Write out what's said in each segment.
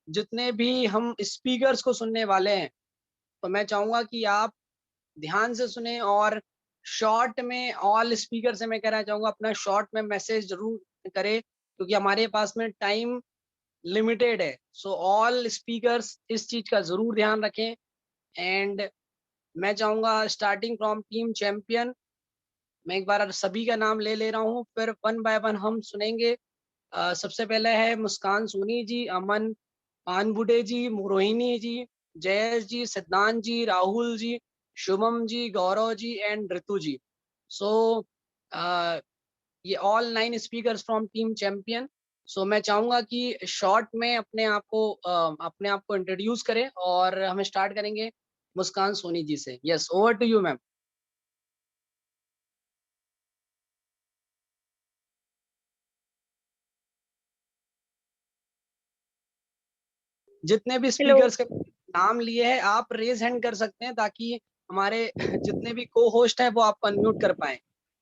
जितने भी हम स्पीकर्स को सुनने वाले हैं, तो मैं चाहूँगा कि आप ध्यान से सुने और शॉर्ट में ऑल स्पीकर से मैं कहना चाहूँगा अपना शॉर्ट में मैसेज ज़रूर करें, क्योंकि हमारे पास में टाइम लिमिटेड है। सो ऑल स्पीकर्स इस चीज़ का ज़रूर ध्यान रखें। एंड मैं चाहूँगा स्टार्टिंग फ्रॉम टीम चैंपियन, मैं एक बार सभी का नाम ले रहा हूँ, फिर वन बाय वन हम सुनेंगे। सबसे पहले है मुस्कान सोनी जी, अमन पानबुडे जी, रोहिणी जी, जयेश जी, सिद्धांत जी, राहुल जी, शुभम जी, गौरव जी एंड ऋतु जी। सो ये all 9 speakers from team champion. So मैं चाहूँगा कि शॉर्ट में अपने आप को इंट्रोड्यूस करें और हम स्टार्ट करेंगे मुस्कान सोनी जी से। Yes, over to you ma'am. जितने भी हेलो। स्पीकर्स के नाम लिए हैं आप रेज हैंड कर सकते हैं, ताकि हमारे जितने भी को होस्ट हैं वो आपको अनम्यूट कर पाए।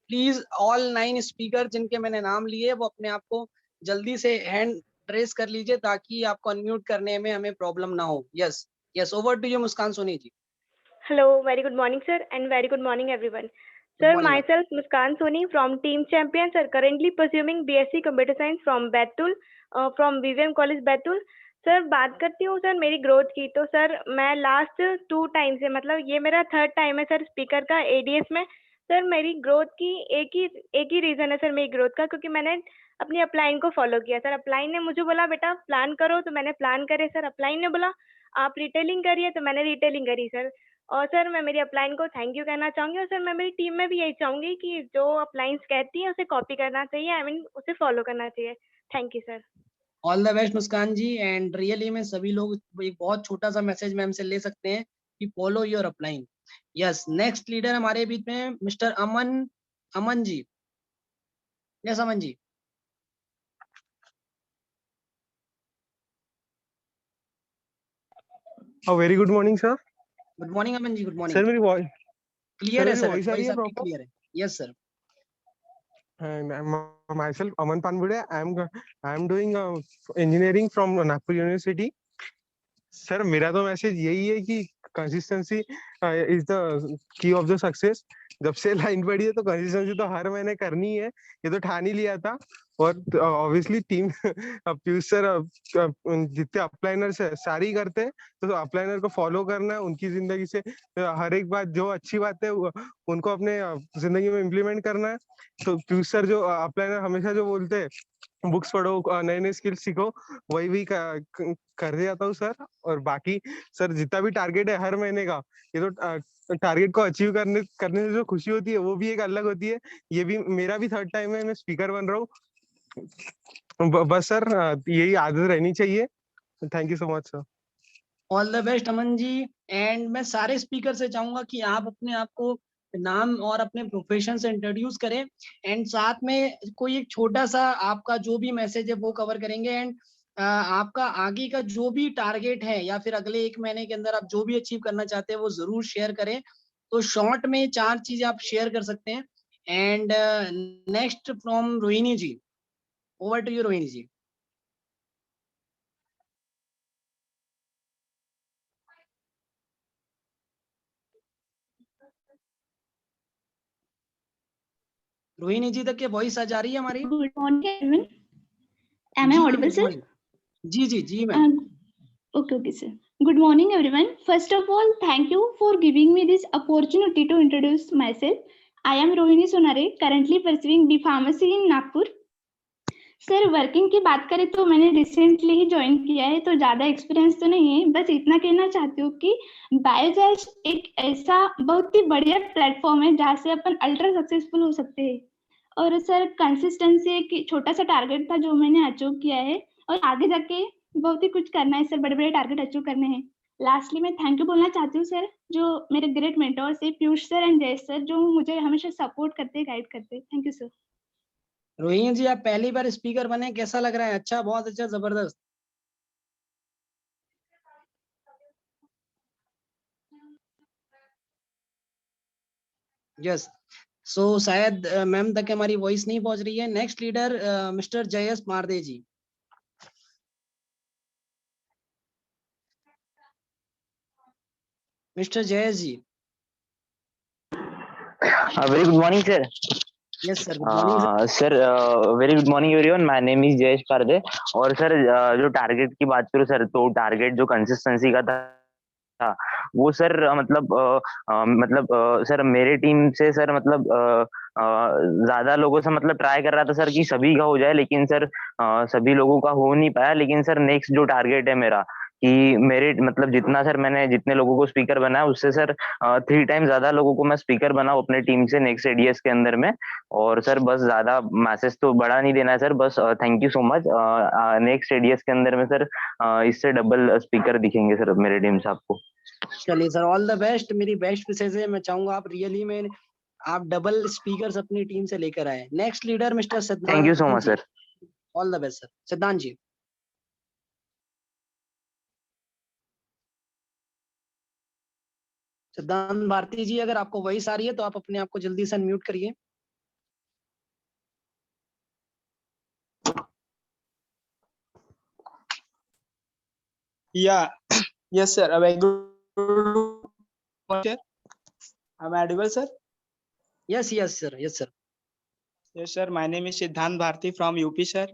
प्लीज ऑल 9 स्पीकर जिनके मैंने नाम लिए वो अपने आप को जल्दी से हैंड रेज कर लीजिए, ताकि आपको अनम्यूट करने में हमें प्रॉब्लम ना हो। Yes, yes, over to you Muskan Soni ji. Hello, very good morning, sir, and very good morning, everyone. Good Sir, morning ma'am. myself, Muskan Soni from Team Champion, sir, currently pursuing BSc Computer Science from Batul, from VVM College Batul. Sir बात करती हूँ sir मेरी growth की, तो sir मैं last 2 time से, मतलब ये मेरा थर्ड टाइम है सर स्पीकर का एडीएस में। सर मेरी ग्रोथ की एक ही रीज़न है सर मेरी ग्रोथ का, क्योंकि मैंने अपनी अपलाइन को फॉलो किया सर। अपलाइन ने मुझे बोला बेटा प्लान करो, तो मैंने प्लान करे सर। अपलाइन ने बोला आप रिटेलिंग करिए, तो मैंने रिटेलिंग करी सर। और सर मैं मेरी अपलाइन को थैंक यू कहना चाहूँगी, और सर मैं मेरी टीम में भी यही चाहूँगी कि जो अपलाइंस कहती है उसे कॉपी करना चाहिए, आई मीन उसे फॉलो करना चाहिए। Thank you sir. All the best Muskan ji. And really में सभी लोग एक बहुत छोटा सा मैसेज मैम से ले सकते हैं कि follow your upline. Yes, next leader हमारे बीच में mister Aman. Aman ji. Yes Aman ji. Very good morning sir. Good morning Aman ji, good sir morning. मेरी वॉइस क्लियर है सर, आ रही वॉइस है आपकी प्रॉपर? क्लियर है। Yes sir. Myself Aman Panbude, I am doing engineering from Nagpur university. Sir मेरा तो मैसेज यही है कि consistency is the key of the success. जब से लाइन पड़ी है तो कंसिस्टेंसी तो हर महीने करनी है, ये तो ठान ही लिया था। और ऑब्वियसली टीम पीयूष सर जितने अपलाइनर से सारी करते हैं, तो अपलाइनर को फॉलो करना है उनकी जिंदगी से। हर एक बात जो अच्छी बात है उनको अपने जिंदगी में इम्प्लीमेंट करना है। तो पीयूष सर जो अपलाइनर हमेशा जो बोलते हैं बुक्स पढ़ो, नए नए स्किल्स सीखो, वही भी कर जाता हूँ सर। और बाकी सर जितना भी टारगेट है हर महीने का, ये तो टारगेट को अचीव करने करने से जो खुशी होती है वो भी एक अलग होती है। ये भी मेरा भी थर्ड टाइम है मैं स्पीकर बन रहा हूँ। बस सर यही आदत रहनी चाहिए। Thank you so much sir. All the best Aman ji. And मैं सारे स्पीकर से चाहूंगा कि आप अपने आप को नाम और अपने प्रोफेशन से इंट्रोड्यूस करें, एंड साथ में कोई एक छोटा सा आपका जो भी मैसेज है वो कवर करेंगे। एंड आपका आगे का जो भी टारगेट है या फिर अगले 1 महीने के अंदर आप जो भी अचीव करना चाहते हैं वो जरूर शेयर करें। तो शॉर्ट में 4 चीजें आप शेयर कर सकते हैं। And next from Rohini ji, over to you Rohini ji. Rohini ji तक के वॉइस आ जा रही है हमारी? Good morning, everyone. Am I जी ma'am, audible, good sir? Morning. जी जी जी ma'am. Okay, sir. Good morning, everyone. First of all, thank you for giving me this opportunity to introduce myself. I am Rohini Sonare, currently pursuing B Pharmacy in Nagpur. Sir working की बात करें तो मैंने recently ही join किया है, तो ज़्यादा experience तो नहीं है। बस इतना कहना चाहती हूँ कि बायोगैस एक ऐसा बहुत ही बढ़िया प्लेटफॉर्म है जहाँ से अपन अल्ट्रा सक्सेसफुल हो सकते हैं। और सर कंसिस्टेंसी एक छोटा सा टारगेट था जो मैंने अचीव किया है, और आगे जाके बहुत ही कुछ करना है सर, बड़े बड़े टारगेट अचीव करने हैं। लास्टली मैं थैंक यू बोलना चाहती हूँ सर, जो मेरे ग्रेट मेंटोर्स है Piyush sir and Jayesh sir, जो मुझे हमेशा सपोर्ट करते गाइड करते। Thank you sir. Rohini ji, आप पहली बार स्पीकर बने, कैसा लग रहा है? अच्छा, बहुत अच्छा, जबरदस्त। यस। सो शायद मैम तक हमारी वॉइस नहीं पहुंच रही है। Next leader mister Jayesh Marde ji. Mister Jayesh ji. Very good morning, sir. Yes sir, good morning sir. Sir very good morning everyone, my name is Jayesh Parde. और सर जो टारगेट की बात करूँ सर, तो टारगेट जो कंसिस्टेंसी का था वो सर सर मेरे टीम से सर ज्यादा लोगों से ट्राई कर रहा था सर कि सभी का हो जाए, लेकिन सर सभी लोगों का हो नहीं पाया। लेकिन सर नेक्स्ट जो टारगेट है मेरा कि मेरे जितना सर मैंने जितने लोगों को स्पीकर बनाया उससे सर 3 टाइम ज्यादा लोगों को मैं स्पीकर बनाऊं अपने टीम से नेक्स्ट एडीएस के अंदर में। और सर बस ज्यादा मैसेज तो बड़ा नहीं देना है सर, बस thank you so much. Next ADS के अंदर में सर इससे डबल स्पीकर दिखेंगे सर मेरे टीम से आपको। चलिए सर, ऑल द बेस्ट, मेरी बेस्ट विशेष है। मैं चाहूंगा आप रियली में आप डबल स्पीकर्स अपनी टीम से लेकर आए। नेक्स्ट लीडर मिस्टर सिद्धांत। Thank you so much sir. All the best sir. सिद्धांत जी। सिद्धांत भारती जी, अगर आपको वॉइस आ रही है तो आप अपने आप को जल्दी से अनम्यूट करिए। Yeah, yes, sir. Am I good? Sir? Am I audible, sir? Yes yes sir, yes sir. Yes, sir. My name is Siddhant Bharti from UP, sir.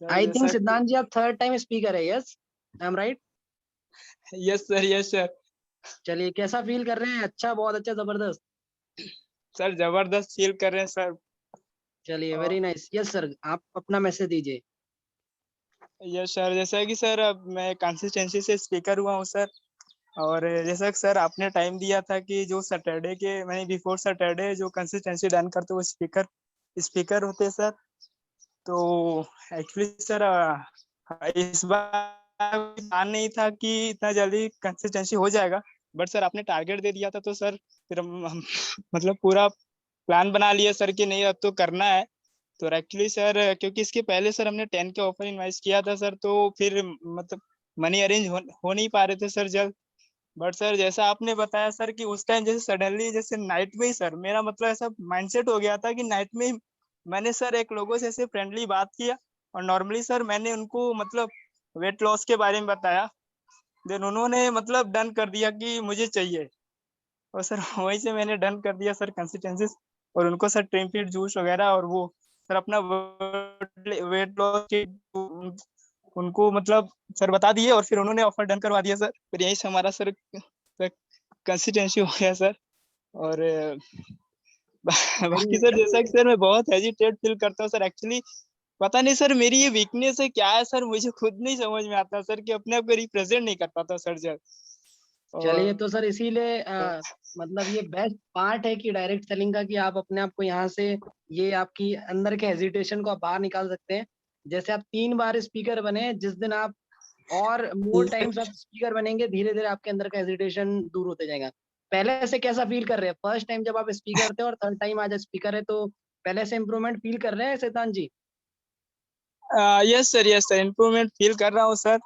I think सिद्धांत जी आप थर्ड टाइम स्पीकर है। Yes, I am right? Yes, sir. Yes, sir. चलिए, कैसा feel कर रहे हैं? अच्छा, बहुत अच्छा, जबरदस्त। सर जबरदस्त फील कर रहे हैं सर। चलिए, वेरी नाइस। यस सर, आप अपना मैसेज दीजिए। यस सर, जैसा कि सर अब मैं कंसिस्टेंसी से स्पीकर हुआ हूँ सर। और जैसा कि सर आपने टाइम दिया था कि जो सैटरडे के मैंने बिफोर सैटरडे जो कंसिस्टेंसी डन करते वो स्पीकर होते सर। तो एक्चुअली सर इस बार प्लान नहीं था कि इतना जल्दी कंसिस्टेंसी हो जाएगा, बट सर आपने टारगेट दे दिया था तो सर फिर हम पूरा प्लान बना लिया सर कि नहीं अब तो करना है। तो एक्चुअली सर क्योंकि इसके पहले सर हमने 10 के ऑफर इन्वाइस किया था सर, तो फिर मनी अरेंज हो नहीं पा रहे थे सर जल्द। बट सर जैसा आपने बताया सर कि उस टाइम जैसे सडनली जैसे नाइट में ही सर मेरा ऐसा माइंडसेट हो गया था कि नाइट में मैंने सर एक लोगों से ऐसे फ्रेंडली बात किया और नॉर्मली सर मैंने उनको वेट लॉस के बारे में बताया। देन उन्होंने डन कर दिया कि मुझे चाहिए, और सर वहीं से मैंने डन कर दिया सर कंसिस्टेंसीज। और उनको सर ट्रिम फीड जूस वगैरह और वो सर अपना वेट लॉस के उनको सर बता दिए और फिर उन्होंने ऑफर डन करवा दिया सर। फिर यहीं से हमारा सर कंसिस्टेंसी हो गया सर। और बाकी सर जैसा कि सर मैं बहुत हेजिटेट फील करता हूँ सर, एक्चुअली पता नहीं सर मेरी ये वीकनेस है क्या है सर, मुझे खुद नहीं समझ में आता सर कि अपने आप को रिप्रेजेंट नहीं कर पाता सर जब। चलिए, तो सर इसीलिए ये बेस्ट पार्ट है कि डायरेक्ट सेलिंग का, कि आप अपने आप को यहाँ से, ये आपकी अंदर के हेजिटेशन को आप बाहर निकाल सकते हैं। जैसे आप 3 बार स्पीकर बने, जिस दिन आप और मोर टाइम्स आप स्पीकर बनेंगे, धीरे धीरे आपके अंदर का हेजिटेशन दूर होते जाएगा। पहले से कैसा फील कर रहे हैं? फर्स्ट टाइम जब आप स्पीकर थे और थर्ड टाइम आज स्पीकर है, तो पहले से इम्प्रूवमेंट फील कर रहे हैं सिद्धांत जी? यस सर इम्प्रूवमेंट फील कर रहा हूँ सर,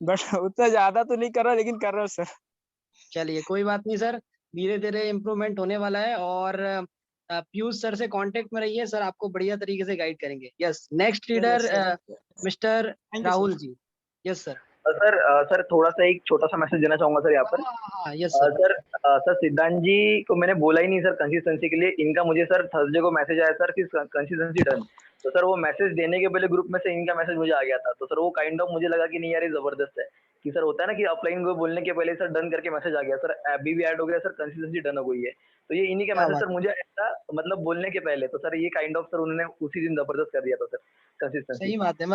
बट उतना ज्यादा तो नहीं कर रहा लेकिन कर रहा हूँ सर। चलिए, कोई बात नहीं सर, धीरे धीरे इम्प्रूवमेंट होने वाला है। और पीयूष सर से कांटेक्ट में रहिए, सर आपको बढ़िया तरीके से गाइड करेंगे। Yes, next leader mister Rahul ji. Yes sir. Sir थोड़ा सा एक छोटा सा मैसेज देना चाहूंगा सर यहाँ पर। हाँ, यस सर। सर सिद्धांत जी को मैंने बोला ही नहीं सर कंसिस्टेंसी के लिए, इनका मुझे सर थर्सडे को मैसेज आया सर कि कंसिस्टेंसी डन। तो सर वो मैसेज देने के पहले ग्रुप में से इनका मैसेज मुझे आ गया था, तो सर वो काइंड ऑफ मुझे लगा कि नहीं यार ये जबरदस्त है कि सर होता है ना कि अपलाइन को बोलने के पहले सर डन करके मैसेज आ गया सर, अभी भी ऐड हो गया सर, कंसिस्टेंसी डन हो गई है। तो ये इन्हीं का क्या मैसेज बात सर मुझे आया था बोलने के पहले, तो सर ये काइंड ऑफ सर उन्होंने उसी दिन जबरदस्त कर दिया था सर कंसिस्टेंसी। सही बात है।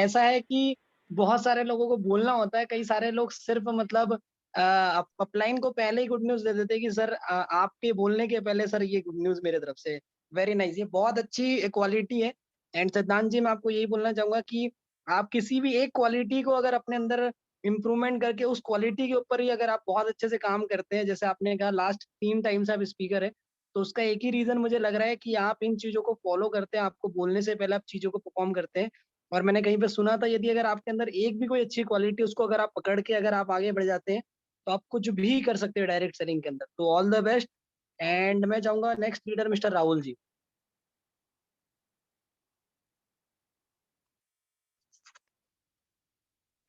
ऐसा है कि बहुत सारे लोगों को बोलना होता है, कई सारे लोग सिर्फ अपलाइन को पहले ही गुड न्यूज दे देते हैं कि सर आपके बोलने के पहले सर ये गुड न्यूज मेरे तरफ से। वेरी नाइस, ये बहुत अच्छी क्वालिटी है। एंड सिद्धांत जी, मैं आपको यही बोलना चाहूंगा कि आप किसी भी एक क्वालिटी को अगर अपने अंदर इम्प्रूवमेंट करके उस क्वालिटी के ऊपर ही अगर आप बहुत अच्छे से काम करते हैं, जैसे आपने कहा लास्ट 3 टाइम्स आप स्पीकर है, तो उसका एक ही रीजन मुझे लग रहा है कि आप इन चीजों को फॉलो करते हैं, आपको बोलने से पहले आप चीजों को परफॉर्म करते हैं। और मैंने कहीं पे सुना था, यदि अगर आपके अंदर एक भी कोई अच्छी क्वालिटी, उसको अगर आप पकड़ के अगर आप आगे बढ़ जाते हैं, तो आप कुछ भी कर सकते हैं डायरेक्ट सेलिंग के अंदर। तो ऑल द बेस्ट। एंड मैं चाहूंगा next leader mister Rahul ji.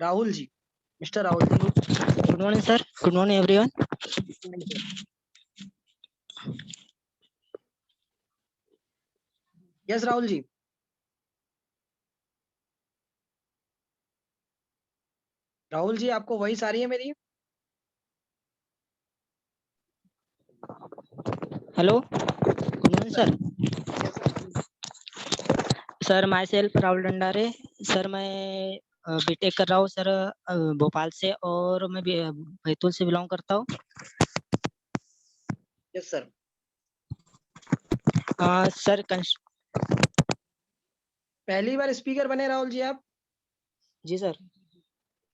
Rahul ji. Mister Rahul ji. Good morning, sir. Good morning, everyone. Yes Rahul ji. Rahul ji आपको वॉइस आ रही है मेरी? Hello. Good morning, sir. Sir, myself Rahul Dandare. Sir, मैं बीटेक कर रहा हूँ सर भोपाल से, और मैं बैतूल से बिलोंग करता हूँ। Yes sir. सर पहली बार स्पीकर बने राहुल जी आप? जी सर।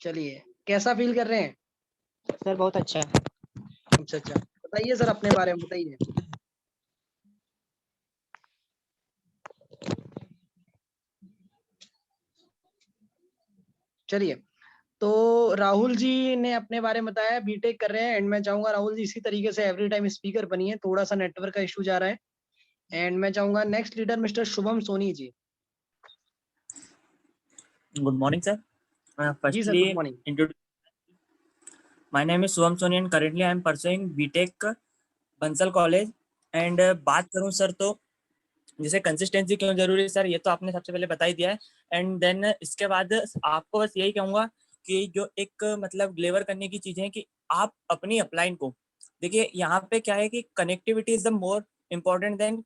चलिए, कैसा फील कर रहे हैं? सर बहुत अच्छा। अच्छा, बताइए सर अपने बारे में बताइए। चलिए, तो राहुल जी ने अपने बारे में बताया, बीटेक कर रहे हैं, एंड मैं चाहूंगा राहुल जी इसी तरीके से एवरी टाइम स्पीकर बनिए। थोड़ा सा नेटवर्क का इशू जा रहा है, एंड मैं चाहूंगा next leader mister Shubham Soni ji. Good morning, sir. जी sir, good Firstly, morning. my name is Shubham Soni and currently I am pursuing BTech Bansal college. And बात करूं सर तो जैसे कंसिस्टेंसी क्यों जरूरी है सर, ये तो आपने सबसे पहले बता ही दिया है। एंड देन इसके बाद आपको बस यही कहूंगा कि जो एक मतलब डिलीवर करने की चीजें हैं कि आप अपनी अपलाइन को देखिए, यहाँ पे क्या है कि connectivity is the more important then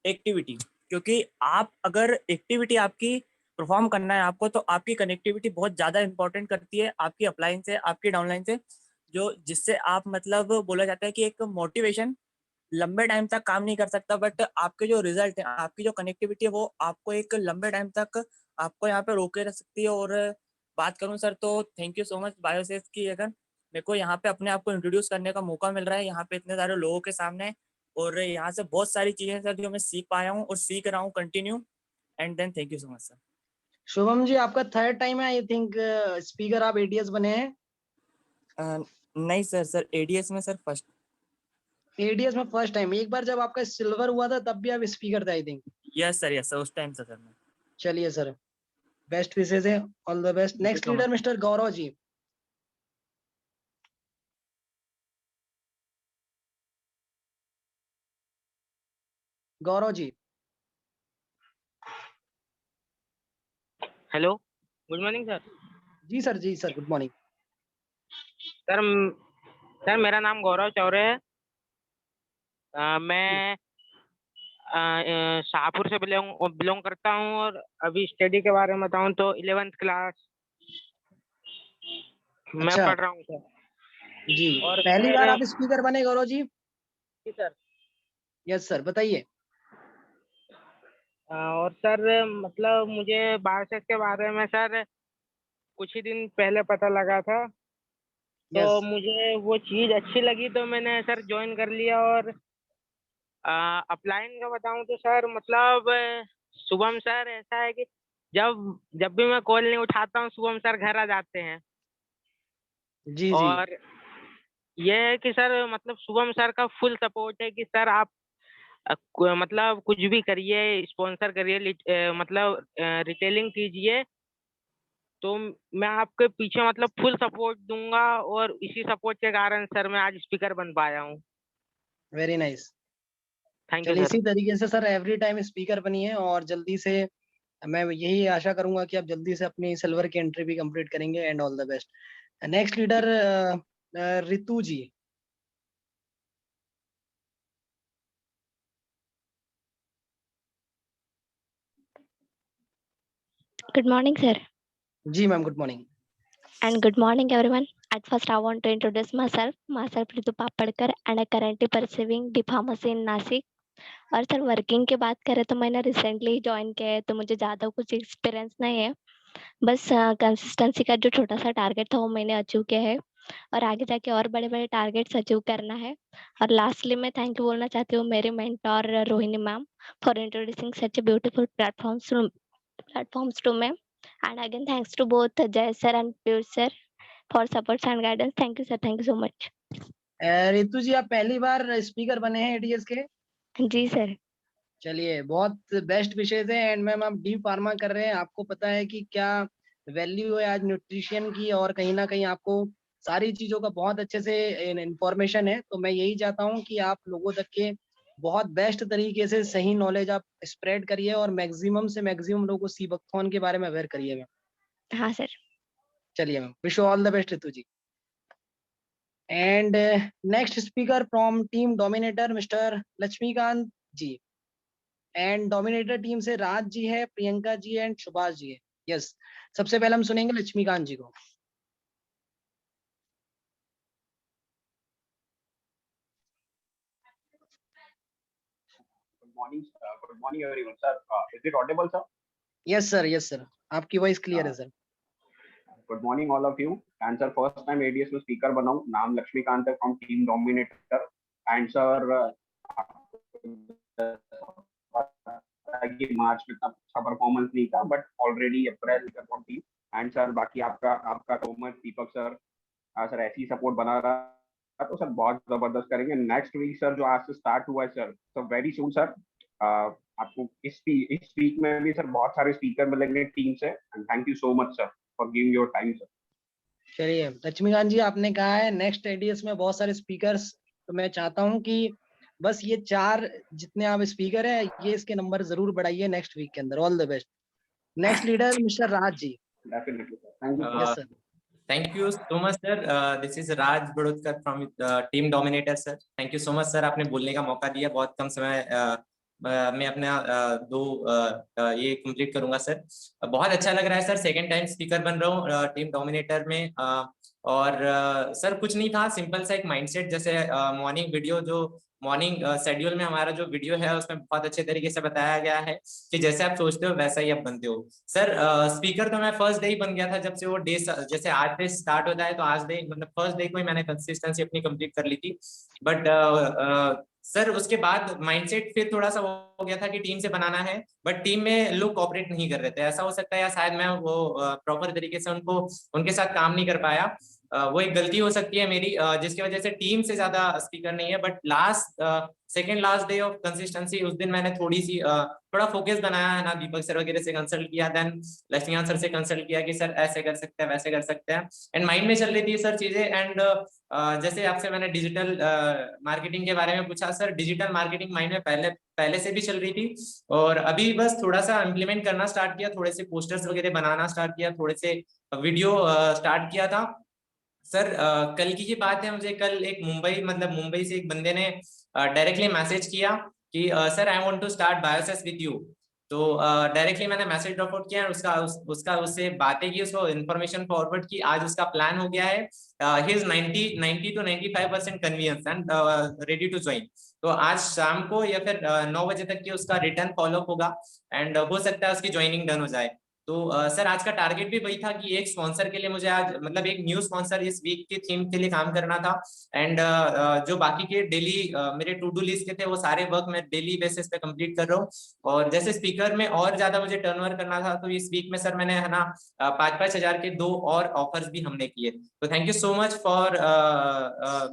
activity, क्योंकि आप अगर एक्टिविटी आपकी परफॉर्म करना है आपको, तो आपकी कनेक्टिविटी बहुत ज़्यादा इंपॉर्टेंट करती है आपकी अपलाइन से, आपकी डाउनलाइन से, जो जिससे आप मतलब बोला जाता है कि एक मोटिवेशन लंबे टाइम तक काम नहीं कर सकता, बट आपके जो रिजल्ट है, आपकी जो कनेक्टिविटी है, वो आपको एक लंबे टाइम तक आपको यहाँ पे रोके रख सकती है। और बात करूँ सर तो थैंक यू सो मच बायोसेफ की, अगर मेरे को यहाँ पे अपने आप को इंट्रोड्यूस करने का मौका मिल रहा है यहाँ पे इतने सारे लोगों के सामने, और यहाँ से बहुत सारी चीजें सर जो मैं सीख पाया हूँ और सीख रहा हूँ continue. And then thank you so much sir. Shubham ji आपका थर्ड टाइम है आई थिंक स्पीकर आप एडीएस बने हैं? नहीं सर एडीएस में सर फर्स्ट। एडीएस में फर्स्ट टाइम। एक बार जब आपका सिल्वर हुआ था तब भी आप स्पीकर थे आई थिंक। यस सर उस टाइम से सर मैं। चलिए सर, बेस्ट विशेज है, all the best. Next leader mister Gaurav ji. Gaurav ji. Hello, good morning sir. जी सर, गुड मॉर्निंग। सर मेरा नाम गौरव चौरे है। मैं शाहपुर से बिलोंग करता हूँ, और अभी स्टडी के बारे में बताऊँ तो 11th क्लास मैं अच्छा पढ़ रहा हूँ सर। जी, और पहली बार सर आप स्पीकर बने गौरव जी? जी सर। यस सर, बताइए। और सर मतलब मुझे बायोसेफ के बारे में सर कुछ ही दिन पहले पता लगा था, तो यस मुझे वो चीज़ अच्छी लगी, तो मैंने सर ज्वाइन कर लिया। और अपलाइन का बताऊं तो सर मतलब शुभम सर ऐसा है कि जब जब भी मैं कॉल नहीं उठाता हूँ, शुभम सर घर आ जाते हैं। जी जी। और ये है कि सर मतलब शुभम सर का फुल सपोर्ट है कि सर आप मतलब कुछ भी करिए, स्पॉन्सर करिए, मतलब रिटेलिंग कीजिए, तो मैं आपके पीछे मतलब फुल सपोर्ट दूंगा। और इसी सपोर्ट के कारण सर मैं आज स्पीकर बन पाया हूँ। Very nice. थैंक यू चलिए सर। इसी तरीके से सर एवरी टाइम स्पीकर बनिए, और जल्दी से मैं यही आशा करूंगा कि आप जल्दी से अपनी सिल्वर की एंट्री भी कंप्लीट करेंगे, and all the best. Next leader Ritu ji. Good morning, sir, जी ma'am, good morning. and good morning, everyone. At first, I want to introduce myself Ritu Papadkar, and I currently pursuing B Pharmacy in Nashik. और sir working की बात करें तो मैंने recently ही join किया है, तो मुझे ज़्यादा कुछ एक्सपीरियंस नहीं है। बस कंसिस्टेंसी का जो छोटा सा टारगेट था वो मैंने अचीव किया है, और आगे जाके और बड़े-बड़े टारगेट्स अचीव करना है। और लास्टली मैं थैंक यू बोलना चाहती हूँ मेरे mentor Rohini ma'am for introducing such a beautiful platforms to me. And again, thanks to both Jay sir and Piyush sir for supports and guidance. Thank you, sir. Thank you so much. Ritu ji आप पहली बार speaker बने हैं ADS के? जी sir. चलिए बहुत best विशेष है, एंड मैम आप डी फार्मा कर रहे हैं, आपको पता है कि क्या वैल्यू है आज न्यूट्रिशन की, और कहीं ना कहीं आपको सारी चीज़ों का बहुत अच्छे से इंफॉर्मेशन है। तो मैं यही चाहता हूँ कि आप लोगों तक के बहुत बेस्ट तरीके से सही नॉलेज आप स्प्रेड करिए और मैक्सिमम से मैक्सिमम लोगों को सीबकथॉन के बारे में अवेयर करिए मैम। हाँ सर। चलिए ma'am, wish you all the best Ritu ji. And next speaker from team dominator mister Laxmikant ji. And dominator team से राज जी है, प्रियंका जी एंड सुभाष जी है। यस, सबसे पहले हम सुनेंगे लक्ष्मीकांत जी को। Good morning everyone, sir. Is it audible, sir? Yes sir, आपकी वॉइस क्लियर है sir. Good morning all of you. And sir, first time ADS में speaker बना हूँ। नाम लक्ष्मीकांत है from team Dominator. And sir, कि मार्च में तब अच्छा परफॉर्मेंस नहीं था, बट ऑलरेडी अप्रैल का टीम। एंड सर बाकी आपका कॉमर्स दीपक सर, सर ऐसी ही सपोर्ट बना रहा तो सर बहुत जबरदस्त करेंगे। नेक्स्ट वीक सर जो आज से स्टार्ट हुआ है सर, तो वेरी सून सर आपको इस वीक में भी सर बहुत सारे स्पीकर मिलेंगे टीम से। And thank you so much sir for giving your time sir. चलिए लक्ष्मीकांत जी, आपने कहा है नेक्स्ट एडीएस में बहुत सारे स्पीकर्स, तो मैं चाहता हूं कि बस ये 4 जितने आप स्पीकर है ये इसके नंबर जरूर बढ़ाइए नेक्स्ट वीक के अंदर। All the best. Next leader mister Raj ji. Definitely sir, thank you. Yes sir. Thank you so much, sir. This is Raj Badodkar from Team Dominator, sir. Thank you so much, sir. आपने बोलने का मौका दिया। बहुत कम समय मैं अपना ये कंप्लीट करूंगा सर। बहुत अच्छा लग रहा है सर, सेकंड टाइम स्पीकर बन रहा हूँ टीम डोमिनेटर में। और सर कुछ नहीं था, सिंपल सा एक माइंडसेट। जैसे मॉर्निंग वीडियो जो मॉर्निंग शेड्यूल में हमारा जो वीडियो है उसमें बहुत अच्छे तरीके से बताया गया है कि जैसे आप सोचते हो वैसा ही आप बनते हो। सर स्पीकर तो मैं फर्स्ट डे ही बन गया था, जब से वो डे जैसे आज डे स्टार्ट होता है तो आज डे मतलब फर्स्ट डे को ही मैंने कंसिस्टेंसी अपनी कंप्लीट कर ली थी। बट सर उसके बाद माइंडसेट फिर थोड़ा सा हो गया था कि टीम से बनाना है, बट टीम में लोग कोऑपरेट नहीं कर रहे थे। ऐसा हो सकता है या शायद मैं वो प्रॉपर तरीके से उनके साथ काम नहीं कर पाया। वो एक गलती हो सकती है मेरी, जिसकी वजह से टीम से ज्यादा स्पीकर नहीं है। But second last day of consistency उस दिन मैंने थोड़ा फोकस बनाया है ना, दीपक सर वगैरह से कंसल्ट किया, देन लक्ष्मीकांत सर से कंसल्ट किया कि सर ऐसे कर सकते हैं वैसे कर सकते हैं। एंड माइंड में चल रही थी सर चीजें। एंड जैसे आपसे मैंने डिजिटल मार्केटिंग के बारे में पूछा, सर डिजिटल मार्केटिंग माइंड में पहले से भी चल रही थी, और अभी बस थोड़ा सा इम्प्लीमेंट करना स्टार्ट किया, थोड़े से पोस्टर्स वगैरह बनाना स्टार्ट किया, थोड़े से वीडियो स्टार्ट किया था। सर कल की बात है, मुझे कल एक मुंबई से एक बंदे ने डायरेक्टली मैसेज किया कि sir I want to start bioses with you. तो डायरेक्टली मैंने मैसेज ड्रॉप आउट किया, उसका उससे बातें की, उसको इन्फॉर्मेशन फॉरवर्ड की। आज उसका प्लान हो गया है, he is 90 to 95% convenience and ready to join. तो आज शाम को या फिर 9 बजे तक की उसका रिटर्न फॉलोअप होगा, एंड हो सकता है उसकी ज्वाइनिंग डन हो जाए। तो सर आज का टारगेट भी वही था कि एक स्पॉन्सर के लिए मुझे आज मतलब एक न्यू स्पॉन्सर इस वीक की थीम के लिए काम करना था। एंड जो बाकी के डेली मेरे टू डू लिस्ट के थे वो सारे वर्क मैं डेली बेसिस पे कंप्लीट कर रहा हूँ। और जैसे स्पीकर में और ज्यादा मुझे टर्नओवर करना था, तो इस वीक में सर मैंने है ना 5-5 हजार के 2 और ऑफर्स भी हमने किए। तो thank you so much for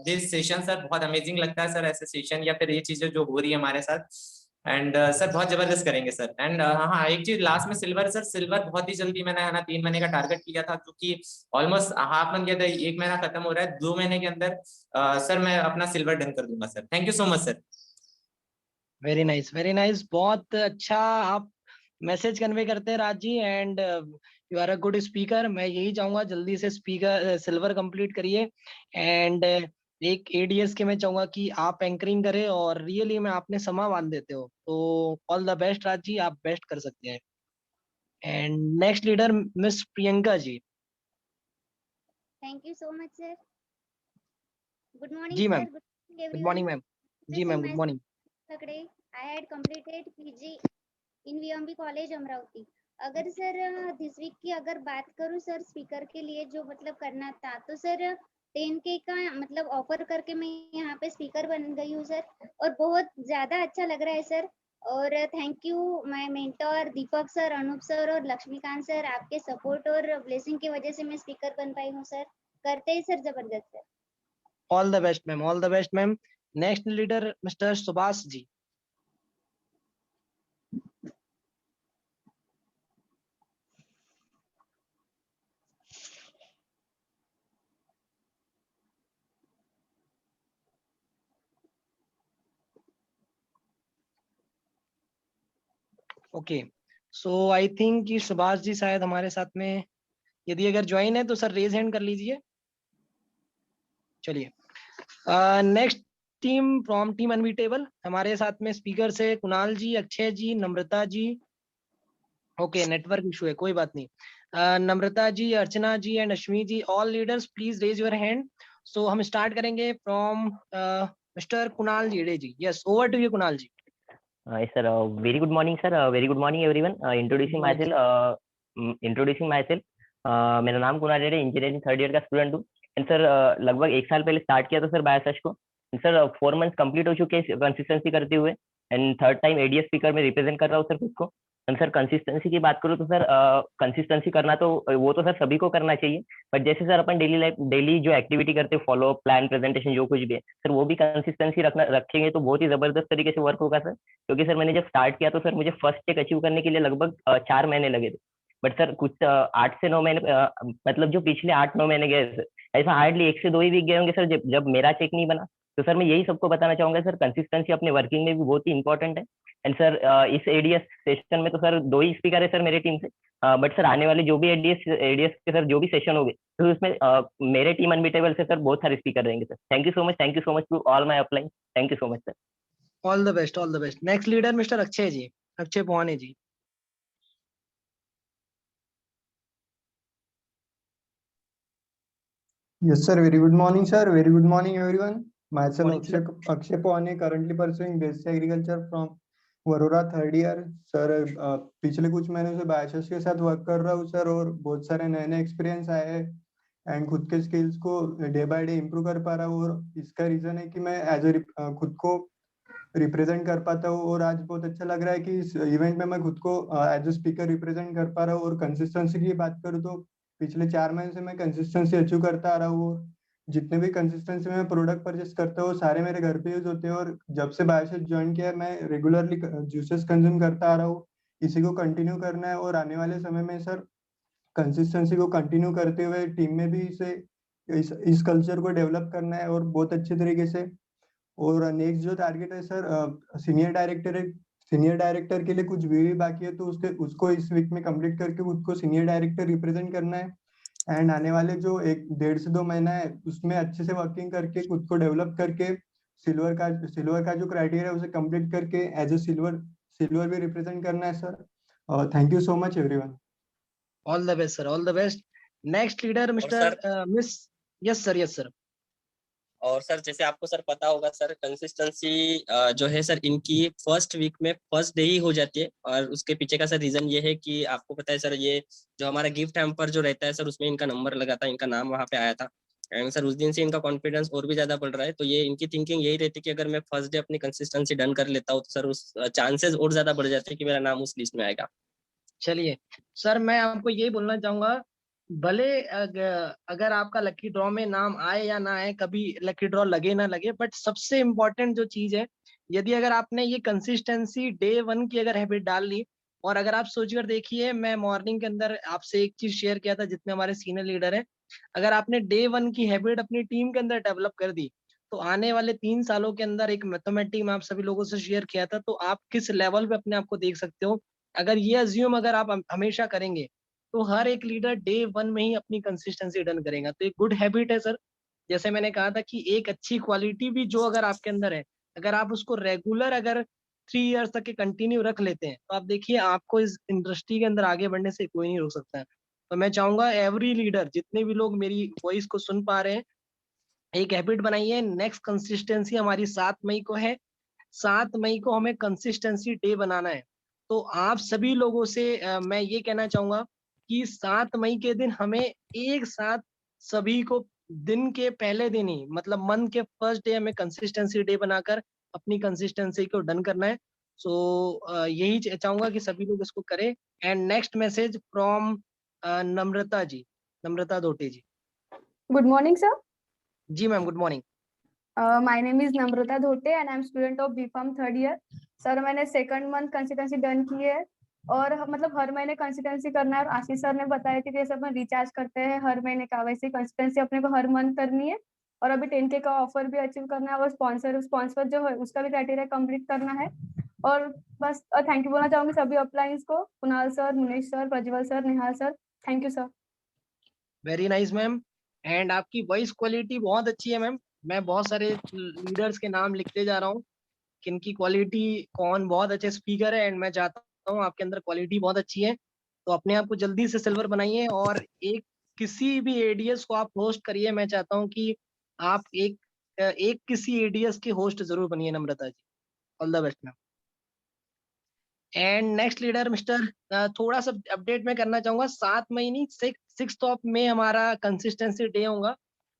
this session sir. बहुत अमेजिंग लगता है सर ऐसे सेशन या फिर ये चीजें जो हो रही है हमारे साथ। एंड सर बहुत जबरदस्त करेंगे सर। एंड हाँ एक चीज लास्ट में, सिल्वर बहुत ही जल्दी मैंने है ना 3 महीने का टारगेट किया था, क्योंकि ऑलमोस्ट हाफ मंथ गया था, 1 महीना खत्म हो रहा है, 2 महीने के अंदर सर मैं अपना सिल्वर डन कर दूंगा sir. Thank you so much sir. Very nice, very nice. बहुत अच्छा आप मैसेज कन्वे करते हैं Raj ji, and you are a good speaker. मैं यही चाहूंगा जल्दी से स्पीकर सिल्वर कंप्लीट करिए। एंड एक एडीएस के मैं चाहूंगा कि आप एंकरिंग करें, और रियली में आपने समा बांध देते हो। तो all the best Raj ji, आप बेस्ट कर सकते हैं। And next leader miss Priyanka ji. Thank you so much, sir. Good morning, जी sir. Ma'am, Good morning, good morning everyone. Ma'am. जी ma'am, good morning. Thakde. I had completed PG in VMB College, Amravati. अगर sir this week की अगर बात करूँ sir speaker के लिए जो मतलब करना था, तो सर 10K का मतलब ऑफर करके मैं यहाँ पे स्पीकर बन गई हूँ सर, और बहुत ज़्यादा अच्छा लग रहा है सर। और thank you my mentor Deepak sir, Anoop sir और लक्ष्मीकांत सर, आपके सपोर्ट और ब्लेसिंग की वजह से मैं स्पीकर बन पाई हूँ सर। करते ही सर जबरदस्त sir. All the best ma'am, all the best ma'am. Next leader mister Subhash ji. Okay, so I think कि सुभाष जी शायद हमारे साथ में, यदि अगर ज्वाइन है तो सर रेज हैंड कर लीजिए। चलिए, next team from team unbeatable, हमारे साथ में स्पीकर से Kunal ji, Akshay ji, Namrata ji. Okay, network issue है, कोई बात नहीं। Namrata ji, Archana ji and Ashwini ji, all leaders please raise your hand. So हम स्टार्ट करेंगे फ्रॉम मिस्टर कुणाल जी, जी। Yes, over to you Kunal ji. Yes, sir. Very good morning, sir. Very good morning, everyone. Introducing myself. मेरा नाम Kunal Reddy, engineering third year का स्टूडेंट हूँ। And sir लगभग 1 साल पहले स्टार्ट किया था सर बायोसेश को। सर 4 मंथ्स कंप्लीट हो चुके हैं कंसिस्टेंसी करते हुए, and third time ADS speaker में रिप्रेजेंट कर रहा हूँ सर खुद को। एंड सर कंसिस्टेंसी की बात करूँ तो सर कंसिस्टेंसी करना तो वो तो सर सभी को करना चाहिए, बट जैसे सर अपन डेली जो एक्टिविटी करते हैं, फॉलो प्लान, प्रेजेंटेशन, जो कुछ भी है सर, वो भी कंसिस्टेंसी रखेंगे तो बहुत ही जबरदस्त तरीके से वर्क होगा सर। क्योंकि सर मैंने जब स्टार्ट किया तो सर मुझे फर्स्ट टेक अचीव करने के लिए लगभग 4 महीने लगे थे, बट सर कुछ 8 से 9 महीने मतलब जो पिछले 8-9 महीने गए सर, ऐसा हार्डली 1 से 2 ही वीक गए होंगे सर जब मेरा चेक नहीं बना। तो सर मैं यही सबको बताना चाहूंगा सर, कंसिस्टेंसी अपने वर्किंग में भी बहुत ही इंपॉर्टेंट है। एंड सर इस एडीएस सेशन में तो सर 2 ही स्पीकर है सर मेरे टीम से, बट सर आने वाले जो भी एडीएस के सर जो भी सेशन होंगे तो उसमें मेरे टीम अनबीटेबल से सर बहुत सारे स्पीकर रहेंगे sir. Thank you so much to all my upline. Thank you so much sir. All the best, all the best. Next leader mister Akshay ji, Akshay Pohane ji. Yes, sir. Very good morning, sir. Very good morning, everyone. Myself, Morning, sir. Akshay Pohane, currently pursuing basic agriculture from Varora third year. Sir, पिछले कुछ महीनों से बायोसेश के साथ work कर रहा हूँ sir, और बहुत सारे नए नए एक्सपीरियंस आए हैं एंड खुद के स्किल्स को डे बाय डे इम्प्रूव कर पा रहा हूँ। और इसका रीजन है कि मैं खुद को रिप्रेजेंट कर पाता हूँ, और आज बहुत अच्छा लग रहा है कि इस इवेंट में मैं खुद को एज ए स्पीकर रिप्रेजेंट कर पा रहा हूँ। और कंसिस्टेंसी की बात करूँ तो पिछले 4 महीने से मैं कंसिस्टेंसी अचीव करता आ रहा हूँ। जितने भी कंसिस्टेंसी में प्रोडक्ट परचेस करता हूँ सारे मेरे घर पे यूज होते हैं, और जब से बायोसेश ज्वाइन किया मैं रेगुलरली जूसेस कंज्यूम करता आ रहा हूँ। इसी को कंटिन्यू करना है, और आने वाले समय में सर कंसिस्टेंसी को कंटिन्यू करते हुए टीम में भी इस कल्चर को डेवलप करना है, और बहुत अच्छे तरीके से। और नेक्स्ट जो टारगेट है सर, सीनियर डायरेक्टर के लिए कुछ भी बाकी है तो उसको इस वीक में कंप्लीट करके उसको सीनियर डायरेक्टर रिप्रेजेंट करना है। एंड आने वाले जो 1.5 से 2 महीना है उसमें अच्छे से वर्किंग करके खुद को डेवलप करके सिल्वर का जो क्राइटेरिया है उसे कंप्लीट करके एज ए सिल्वर भी रिप्रेजेंट करना है sir. Thank you so much everyone. All the best sir, all the best. Next leader mister miss. Yes sir, yes sir. और सर जैसे आपको सर पता होगा सर, कंसिस्टेंसी जो है सर इनकी फर्स्ट वीक में फर्स्ट डे ही हो जाती है। और उसके पीछे का सर रीजन ये है कि आपको पता है सर, ये जो हमारा गिफ्ट हैम्पर जो रहता है सर उसमें इनका नंबर लगा था, इनका नाम वहाँ पे आया था। एंड सर उस दिन से इनका कॉन्फिडेंस और भी ज्यादा बढ़ रहा है। तो ये इनकी थिंकिंग यही रहती है कि अगर मैं फर्स्ट डे अपनी कंसिस्टेंसी डन कर लेता हूँ तो सर उस चांसेस और ज्यादा बढ़ जाते हैं कि मेरा नाम उस लिस्ट में आएगा। चलिए सर, मैं आपको यही बोलना चाहूंगा, भले अगर आपका लकी ड्रॉ में नाम आए या ना आए, कभी लकी ड्रॉ लगे ना लगे, बट सबसे इम्पोर्टेंट जो चीज है, यदि अगर आपने ये कंसिस्टेंसी डे 1 की अगर हैबिट डाल ली, और अगर आप सोचकर देखिए, मैं मॉर्निंग के अंदर आपसे एक चीज शेयर किया था, जितने हमारे सीनियर लीडर हैं, अगर आपने डे 1 की हैबिट अपनी टीम के अंदर डेवलप कर दी, तो आने वाले 3 सालों के अंदर, एक मैथमेटिक में आप सभी लोगों से शेयर किया था, तो आप किस लेवल पे अपने आप को देख सकते हो। अगर ये अज्यूम अगर आप हमेशा करेंगे, तो हर एक लीडर डे 1 में ही अपनी कंसिस्टेंसी डन करेगा। तो एक गुड हैबिट है सर। जैसे मैंने कहा था कि एक अच्छी क्वालिटी भी जो अगर आपके अंदर है, अगर आप उसको रेगुलर अगर 3 इयर्स तक के कंटिन्यू रख लेते हैं, तो आप देखिए आपको इस इंडस्ट्री के अंदर आगे बढ़ने से कोई नहीं रोक सकता है। तो मैं चाहूंगा एवरी लीडर, जितने भी लोग मेरी वॉइस को सुन पा रहे हैं, एक हैबिट बनाइए। नेक्स्ट कंसिस्टेंसी हमारी 7 मई को है। 7 मई को हमें कंसिस्टेंसी डे बनाना है। तो आप सभी लोगों से मैं ये कहना चाहूंगा कि 7 मई के दिन हमें एक साथ सभी को दिन के पहले दिन ही, मतलब मंथ के फर्स्ट डे, हमें कंसिस्टेंसी डे बनाकर अपनी कंसिस्टेंसी को डन करना है। सो यही चाहूंगा कि सभी लोग इसको करें। And next message from Namrata ji, Namrata Dhote ji. Good morning, sir. जी ma'am, good morning. My name is Namrata Dhote and I'm student of BPharm third year. Sir मैंने सेकंड मंथ कंसिस्टेंसी डन की है, और मतलब हर महीने कंसिस्टेंसी करना है। और आशीष सर ने बताया कि जैसे अपन रिचार्ज करते हैं हर महीने का, वैसे कंसिस्टेंसी अपने को हर मंथ करनी है। और अभी 10K का ऑफर भी अचीव करना है, और स्पॉन्सर जो है उसका भी क्राइटेरिया कंप्लीट करना है। और बस थैंक यू बोलना चाहूंगी सभी अपलाइंस को, Kunal sir, Munish sir, Prajwal sir, Nihal sir, thank you sir. Very nice ma'am. And आपकी वॉइस क्वालिटी बहुत अच्छी है मैम। मैं बहुत सारे लीडर्स के नाम लिखते जा रहा हूँ किनकी क्वालिटी, कौन बहुत अच्छे स्पीकर है, एंड मैं चाहता हूँ आपके अंदर क्वालिटी बहुत अच्छी है। तो अपने आप को जल्दी से सिल्वर बनाइए और एक किसी भी एडीएस को आप होस्ट करिए। मैं चाहता हूँ कि आप एक किसी एडीएस के होस्ट जरूर बनिए Namrata ji. All the best ma'am. And next leader mister, थोड़ा सा अपडेट मैं करना चाहूंगा, 7 मई नहीं 6 में हमारा कंसिस्टेंसी डे होगा,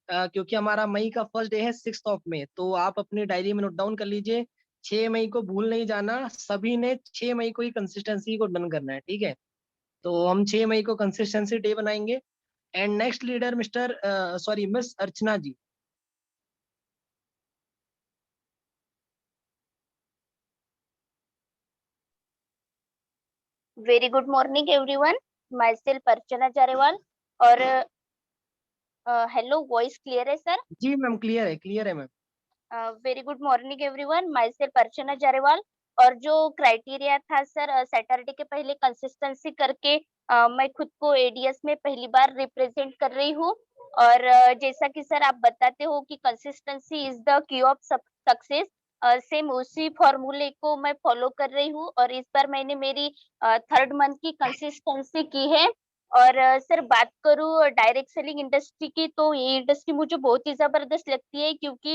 क्योंकि हमारा मई का फर्स्ट डे है 6 में। तो आप अपनी डायरी में नोट डाउन कर लीजिए, 6 मई को भूल नहीं जाना। सभी ने 6 मई को ही कंसिस्टेंसी को डन करना है, ठीक है। तो हम 6 मई को कंसिस्टेंसी डे बनाएंगे। And next leader mister sorry miss Archana ji. Very good morning everyone, myself Archana Jarewal. और हेलो, वॉइस क्लियर है सर? जी मैम, क्लियर है ma'am. Very good morning everyone, myself Archana Jarewal. और जो क्राइटेरिया था सर, सैटरडे के पहले कंसिस्टेंसी करके मैं खुद को एडीएस में पहली बार रिप्रेजेंट कर रही हूँ। और जैसा कि सर आप बताते हो कि consistency is the key of success, same उसी फॉर्मूले को मैं फॉलो कर रही हूँ। और इस बार मैंने मेरी 3rd मंथ की कंसिस्टेंसी की है। और सर बात करूँ डायरेक्ट सेलिंग इंडस्ट्री की, तो ये इंडस्ट्री मुझे बहुत ही जबरदस्त लगती है, क्योंकि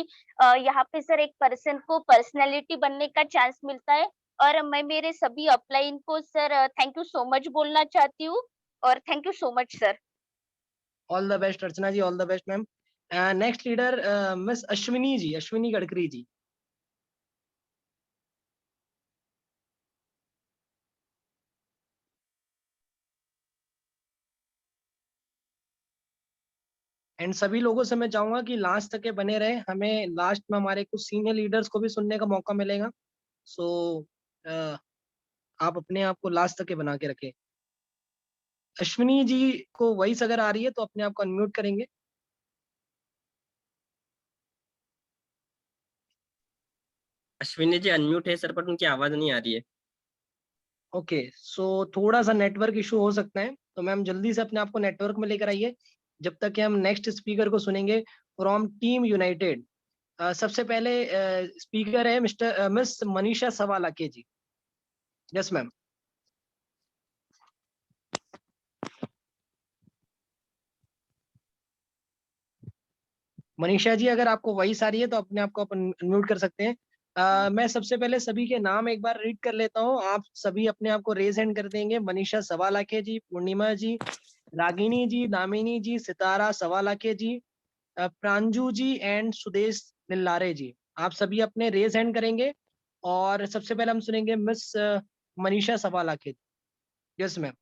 यहाँ पे सर एक पर्सन को पर्सनैलिटी बनने का चांस मिलता है। और मैं मेरे सभी अपलाइन को sir thank you so much बोलना चाहती हूँ। और thank you so much sir. All the best Archana ji, all the best ma'am. Next leader miss Ashwini ji, Ashwini Gadkari ji. And सभी लोगों से मैं चाहूंगा कि लास्ट तक के बने रहे, हमें लास्ट में हमारे कुछ सीनियर लीडर्स को भी सुनने का मौका मिलेगा। सो आप अपने आप को लास्ट तक के बना के रखें। अश्विनी जी को वॉइस अगर आ रही है तो अपने आप को अनम्यूट करेंगे। अश्विनी जी अनम्यूट है सर, पर उनकी आवाज नहीं आ रही है। ओके, सो थोड़ा सा नेटवर्क इशू हो सकता है, तो मैम जल्दी से अपने आप को नेटवर्क में लेकर आइए जब तक कि हम नेक्स्ट स्पीकर को सुनेंगे फ्रॉम टीम यूनाइटेड। सबसे पहले स्पीकर है mister miss Manisha Sawalake ji. Yes ma'am. Manisha ji अगर आपको वॉइस आ रही है तो अपने आप को आप अनम्यूट कर सकते हैं। मैं सबसे पहले सभी के नाम एक बार रीड कर लेता हूँ, आप सभी अपने आप को रेज हैंड कर देंगे। मनीषा सवालाके जी, पूर्णिमा जी, रागिनी जी, दामिनी जी, सितारा सवालाके जी, प्रांजू जी एंड सुदेश निल्लारे जी। आप सभी अपने रेज हैंड करेंगे और सबसे पहले हम सुनेंगे miss Manisha Sawalake. Yes ma'am.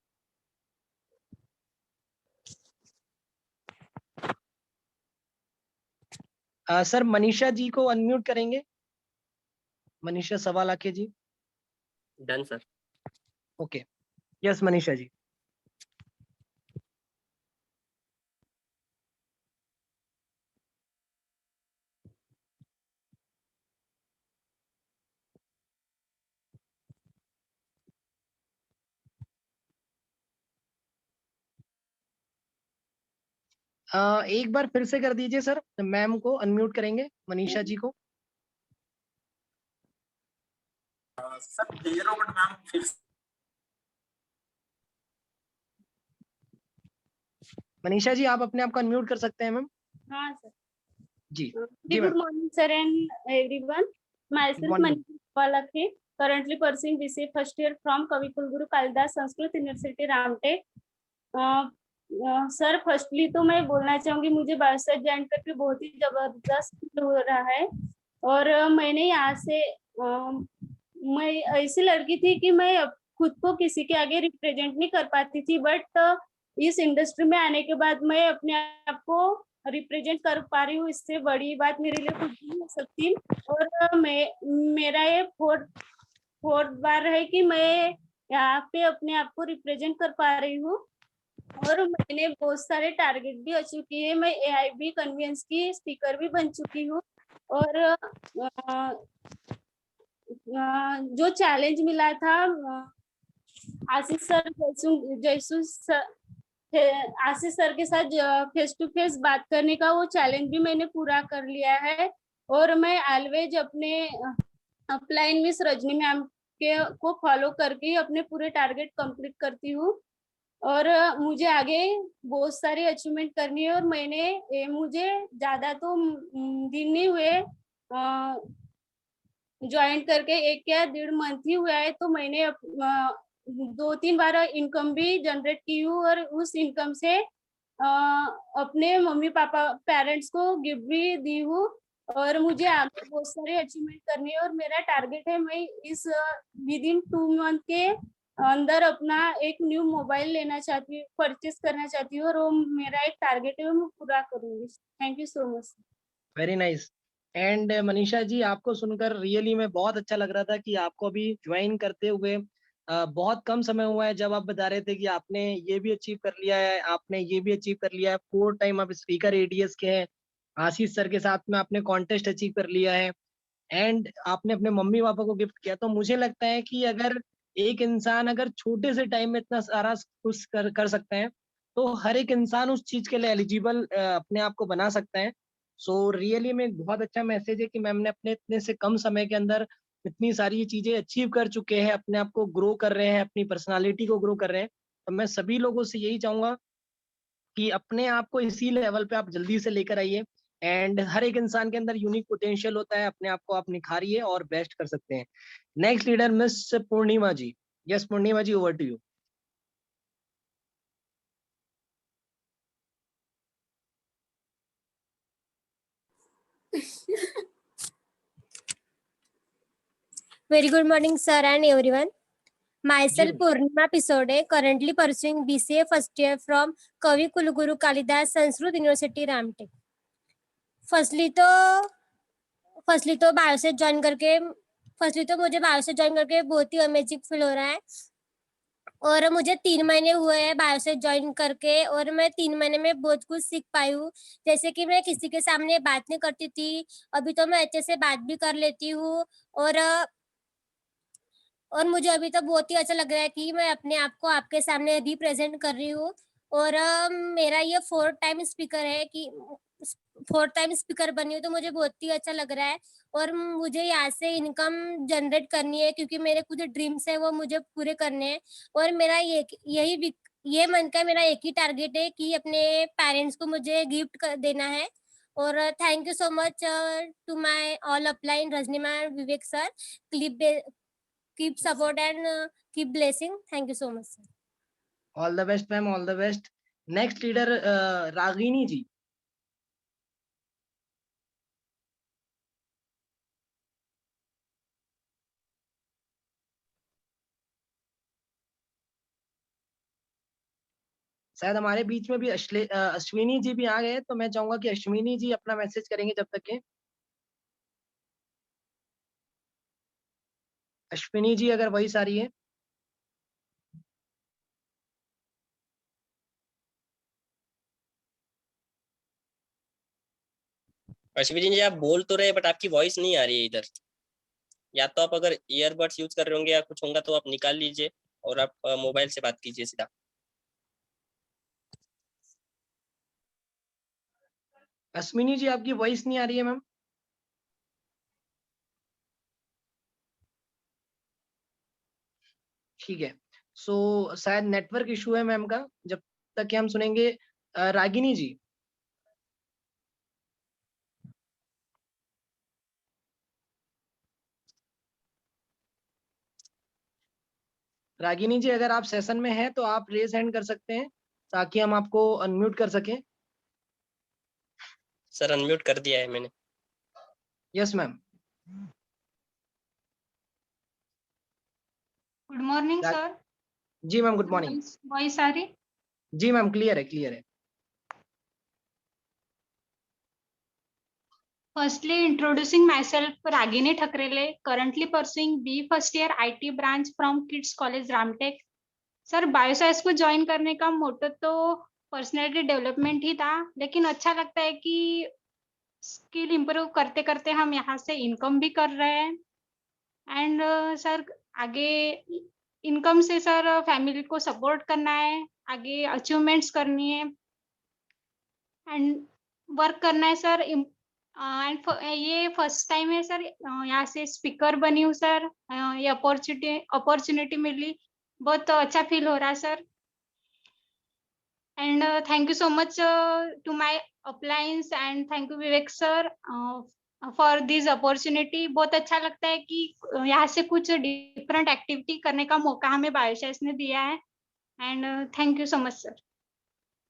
Sir Manisha ji को अनम्यूट करेंगे, Manisha Sawalake ji. Done sir. Okay, yes Manisha ji. एक बार फिर से कर दीजिए सर, मैम को अनम्यूट करेंगे, मनीषा जी को। सर क्लियर हो, बट मैम फिर मनीषा जी आप अपने आप को अनम्यूट कर सकते हैं मैम। हाँ सर। जी Very जी good ma'am. morning, sir, and everyone. Myself, Morning. Manisha Palakhe, currently pursuing BCA first year from Kavi Kulguru Kalidas Sanskrit University, Ramtech. Sir firstly तो मैं बोलना चाहूंगी, मुझे बायोसेट ज्वाइन करके बहुत ही जबरदस्त फील हो रहा है। और मैंने यहाँ से मैं ऐसी लड़की थी कि मैं खुद को किसी के आगे रिप्रेजेंट नहीं कर पाती थी, बट इस इंडस्ट्री में आने के बाद मैं अपने आप को रिप्रेजेंट कर पा रही हूँ। इससे बड़ी बात मेरे लिए कुछ नहीं हो सकती। और मेरा ये फोर्थ बार है कि मैं यहाँ पे अपने आप को रिप्रेजेंट कर पा रही हूँ। और मैंने बहुत सारे टारगेट भी अचीव किए। मैं AIB कन्वेंस की स्पीकर भी बन चुकी हूँ। और जो चैलेंज मिला था आशीष सर आशीष सर के साथ फेस टू फेस बात करने का, वो चैलेंज भी मैंने पूरा कर लिया है। और मैं ऑलवेज अपने अपलाइन मिस रजनी मैम के को फॉलो करके ही अपने पूरे टारगेट कंप्लीट करती हूँ। और मुझे आगे बहुत सारी अचीवमेंट करनी है। और मुझे ज्यादा तो दिन नहीं हुए ज्वाइन करके, 1 या 1.5 मंथ ही हुआ है, तो मैंने 2-3 बार इनकम भी जनरेट की हूँ। और उस इनकम से अपने मम्मी पापा पेरेंट्स को गिफ्ट भी दी हूँ। और मुझे आगे बहुत सारे अचीवमेंट करनी है। और मेरा टारगेट है, मैं इस विदिन 2 मंथ के अंदर अपना एक न्यू मोबाइल लेना चाहती हूँ, परचेस करना चाहती हूँ। और वो मेरा एक टारगेट है, वो मैं पूरा करूंगी। Thank you so much. Very nice. And Manisha ji, आपको सुनकर रियली में बहुत अच्छा लग रहा था कि आपको अभी ज्वाइन करते हुए बहुत कम समय हुआ है। जब आप बता रहे थे कि आपने ये भी अचीव कर लिया है, आपने ये भी अचीव कर लिया है, 4 टाइम आप स्पीकर एडीएस के हैं, आशीष सर के साथ में आपने कॉन्टेस्ट अचीव कर लिया है, एंड आपने अपने मम्मी पापा को गिफ्ट किया। तो मुझे लगता है कि अगर एक इंसान अगर छोटे से टाइम में इतना सारा कुछ कर सकता है, तो हर एक इंसान उस चीज के लिए एलिजिबल अपने आप को बना सकता है। सो रियली में एक बहुत अच्छा मैसेज है कि मैम ने अपने इतने से कम समय के अंदर इतनी सारी चीजें अचीव कर चुके हैं, अपने आप को ग्रो कर रहे हैं, अपनी पर्सनालिटी को ग्रो कर रहे हैं। तो मैं सभी लोगों से यही चाहूंगा कि अपने आप को इसी लेवल पे आप जल्दी से लेकर आइए। एंड हर एक इंसान के अंदर यूनिक पोटेंशियल होता है, अपने आप को आप निखारिए और बेस्ट कर सकते हैं। Next leader miss Purnima ji. Yes Purnima ji, over to you. Very good morning, sir and everyone. Myself जी Purnima Pisode, currently pursuing BCA first year from Kavi Kulguru Kalidas Sanskrit University, Ramtek. Firstly तो बायो से join करके मुझे bio से join करके बहुत ही amazing feel हो रहा है। और मुझे 3 महीने हुए हैं बायो से ज्वाइन करके, और मैं 3 महीने में बहुत कुछ सीख पाई हूँ। जैसे कि मैं किसी के सामने बात नहीं करती थी, अभी तो मैं अच्छे से बात भी कर लेती हूँ। और मुझे अभी तो बहुत ही अच्छा लग रहा है कि मैं अपने आप को आपके सामने रिप्रेजेंट कर रही हूँ। और मेरा ये 4 टाइम स्पीकर है कि 4 टाइम स्पीकर बनी हूँ, तो मुझे बहुत ही अच्छा लग रहा है। और मुझे यहाँ से इनकम जनरेट करनी है, क्योंकि मेरे कुछ ड्रीम्स है वो मुझे पूरे करने हैं। और मेरा ये मन का मेरा एक ही टारगेट है कि अपने पेरेंट्स को मुझे गिफ्ट देना है। और thank you so much to my all upline Rajnima Vivek sir. Keep support and keep blessing. Thank you so much, sir. All the best ma'am, all the best. Next leader Ragini ji. शायद हमारे बीच में भी अश्विनी जी भी आ गए, तो मैं चाहूंगा कि अश्विनी जी अपना मैसेज करेंगे जब तक के। अश्विनी जी अगर वही सारी है। अश्विनी जी, आप बोल तो रहे बट आपकी वॉइस नहीं आ रही है इधर। या तो आप अगर ईयरबड्स यूज कर रहे होंगे या कुछ होगा तो आप निकाल लीजिए और आप मोबाइल से बात कीजिए सीधा। अश्विनी जी आपकी वॉइस नहीं आ रही है मैम। ठीक है, सो शायद नेटवर्क इशू है मैम का, जब तक कि हम सुनेंगे रागिनी जी। रागिनी जी अगर आप सेशन में हैं तो आप रेज हैंड कर सकते हैं ताकि हम आपको अनम्यूट कर सकें। सर अनम्यूट कर दिया है मैंने। Yes ma'am. Good morning sir. जी मैम, गुड मॉर्निंग। वॉइस आ रही? जी मैम, क्लियर है, क्लियर है। Firstly, introducing myself, Ragini Thakrele, currently pursuing B first year IT branch from Kids College Ramtek. Sir bioscience को ज्वाइन करने का मोटो तो पर्सनैलिटी डेवलपमेंट ही था, लेकिन अच्छा लगता है कि स्किल इम्प्रूव करते करते हम यहाँ से इनकम भी कर रहे हैं। एंड सर आगे इनकम से सर फैमिली को सपोर्ट करना है, आगे अचीवमेंट्स करनी है एंड वर्क करना है सर। एंड ये फर्स्ट टाइम है सर यहाँ से स्पीकर बनी हूँ सर। ये अपॉर्चुनिटी मिली, बहुत अच्छा फील हो रहा है sir. And thank you so much to my uplines and thank you Vivek sir for this opportunity. बहुत अच्छा लगता है कि यहाँ से कुछ डिफरेंट एक्टिविटी करने का मौका हमें बायोसाइंस ने दिया है। And thank you so much sir.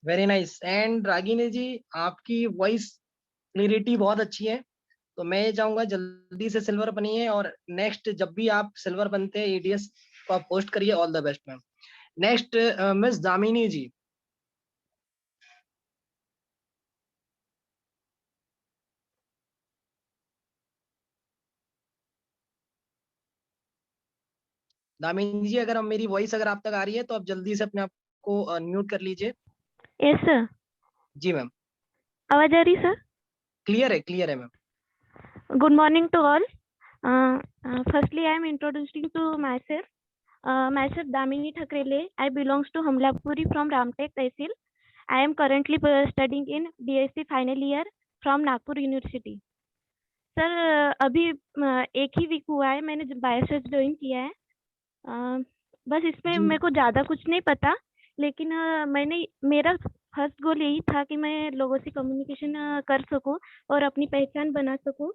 Very nice. And Ragini ji, आपकी वॉइस क्लियरिटी बहुत अच्छी है, तो मैं ये चाहूंगा जल्दी से सिल्वर बनिए, और नेक्स्ट जब भी आप सिल्वर बनते हैं एडीएस को आप पोस्ट करिए। All the best ma'am. Next miss Damini ji. Damini ji, अगर हम मेरी वॉइस अगर आप तक आ रही है तो आप जल्दी से अपने आप को म्यूट कर लीजिए। यस सर, जी मैम, आवाज आ रही सर? क्लियर है ma'am. Good morning to all. Firstly, I am introducing to myself. Myself Damini Thakrele. I belongs to Hamlapuri from Ramtek Tehsil. I am currently studying in BSc final year from Nagpur University. Sir अभी एक ही week हुआ है मैंने बायोसेस join किया है। बस इसमें मेरे को ज़्यादा कुछ नहीं पता, लेकिन मेरा फर्स्ट गोल यही था कि मैं लोगों से कम्युनिकेशन कर सकूं और अपनी पहचान बना सकूं।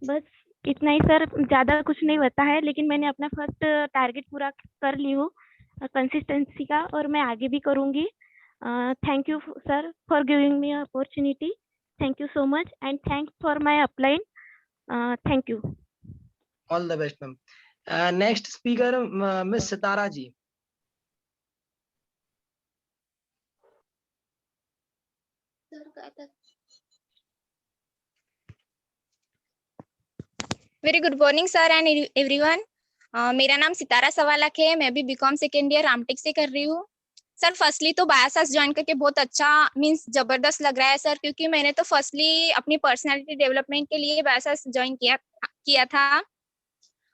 बस इतना ही सर, ज़्यादा कुछ नहीं होता है, लेकिन मैंने अपना फर्स्ट टारगेट पूरा कर ली हूँ कंसिस्टेंसी का, और मैं आगे भी करूँगी। Thank you sir for giving me opportunity. Thank you so much and thanks for my upline. Thank you. All the best ma'am. Next speaker miss Sitara ji. Very good morning sir and everyone. मेरा नाम सितारा सवालक है, मैं भी BCom second year Ramtek से कर रही हूँ। Sir firstly तो बायोसास ज्वाइन करके बहुत अच्छा मींस जबरदस्त लग रहा है सर, क्योंकि मैंने तो फर्स्टली अपनी पर्सनालिटी डेवलपमेंट के लिए बायोसास ज्वाइन किया था।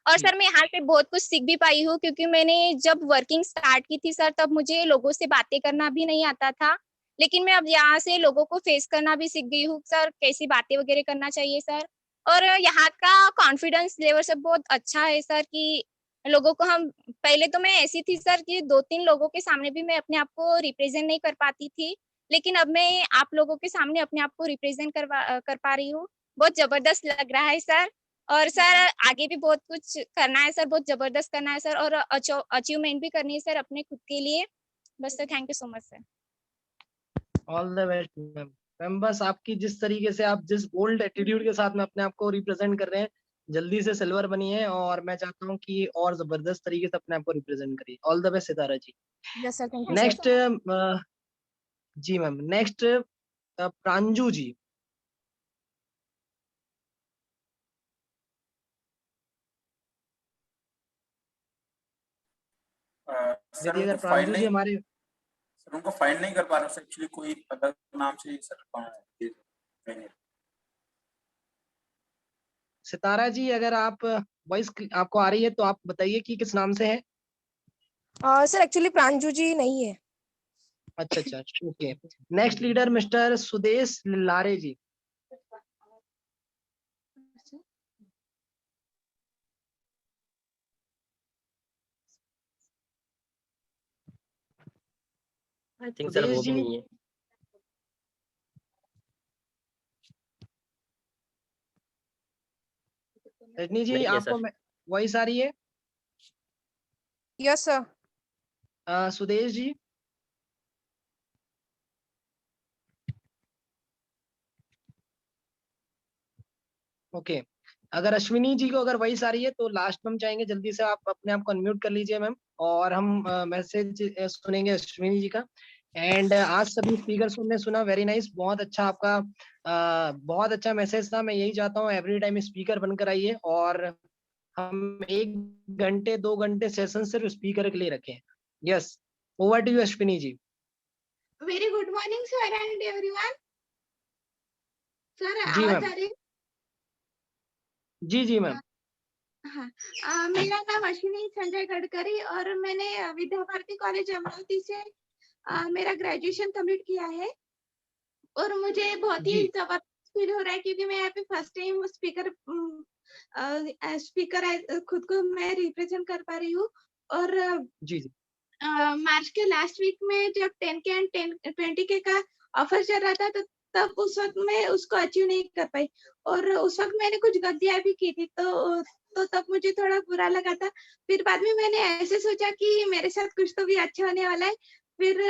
और सर मैं यहाँ पे बहुत कुछ सीख भी पाई हूँ, क्योंकि मैंने जब वर्किंग स्टार्ट की थी सर तब मुझे लोगों से बातें करना भी नहीं आता था, लेकिन मैं अब यहाँ से लोगों को फेस करना भी सीख गई हूँ सर, कैसी बातें वगैरह करना चाहिए सर। और यहाँ का कॉन्फिडेंस लेवल सब बहुत अच्छा है सर, कि लोगों को हम पहले तो मैं ऐसी थी सर कि 2-3 लोगों के सामने भी मैं अपने आप को रिप्रेजेंट नहीं कर पाती थी, लेकिन अब मैं आप लोगों के सामने अपने आप को रिप्रेजेंट कर पा रही हूँ। बहुत जबरदस्त लग रहा है सर। और सर आगे भी बहुत कुछ करना है सर, बहुत जबरदस्त करना है सर, और अचीवमेंट भी करनी है सर अपने खुद के लिए। बस sir thank you so much sir. All the best ma'am. Ma'am बस आपकी जिस तरीके से आप जिस बोल्ड एटीट्यूड के साथ में अपने आप को रिप्रेजेंट कर रहे हैं, जल्दी से सिल्वर बनिए, और मैं चाहता हूँ कि और जबरदस्त तरीके से अपने आप को रिप्रेजेंट करिए। All the best Sitara ji. Yes sir, thank you next जी ma'am, next Pranju ji. Sir यदि अगर उनको फाइंड प्रांजू जी नहीं हमारे सर उनको फाइंड नहीं कर पा रहा हूँ एक्चुअली, कोई अदर नाम से सर सितारा जी, अगर आप वॉइस आपको आ रही है तो आप बताइए कि किस नाम से है। सर एक्चुअली प्रांजू जी नहीं है। अच्छा, okay. Next leader mister Sudesh लारे जी। आई थिंक सर वो भी नहीं है। रजनी जी, नहीं है आपको सर। वॉइस आ रही है? Yes sir. Sudesh ji. Okay, अगर अश्विनी जी को अगर वॉइस आ रही है तो लास्ट में हम चाहेंगे जल्दी से आप अपने आप को अनम्यूट कर लीजिए मैम, और हम मैसेज सुनेंगे अश्विनी जी का। एंड आज सभी स्पीकर्स को हमने सुना, वेरी नाइस, बहुत अच्छा आपका बहुत अच्छा मैसेज था। मैं यही चाहता हूँ एवरी टाइम स्पीकर बनकर आइए, और हम 1 घंटे 2 घंटे सेशन सिर्फ स्पीकर के लिए रखें। Yes, over to you Ashwini ji. Very good morning sir and everyone. Sir जी आवाज मैम। आ रही? जी मैम। हाँ, मेरा नाम अश्विनी संजय गडकरी और मैंने विद्या भारती कॉलेज अमरावती से मेरा ग्रेजुएशन कंप्लीट किया है और मुझे बहुत ही जी जबरदस्त फील हो रहा है क्योंकि मैं यहाँ पे फर्स्ट टाइम स्पीकर खुद को मैं रिप्रेजेंट कर पा रही हूँ और जी जी मार्च के लास्ट वीक में जब 10K एंड 20K का ऑफर चल रहा था तो तब उस वक्त मैं उसको अचीव नहीं कर पाई और उस वक्त मैंने कुछ गलतियां भी की थी तो तब मुझे थोड़ा बुरा लगा था। फिर बाद में मैंने ऐसे सोचा कि मेरे साथ कुछ तो भी अच्छा होने वाला है। फिर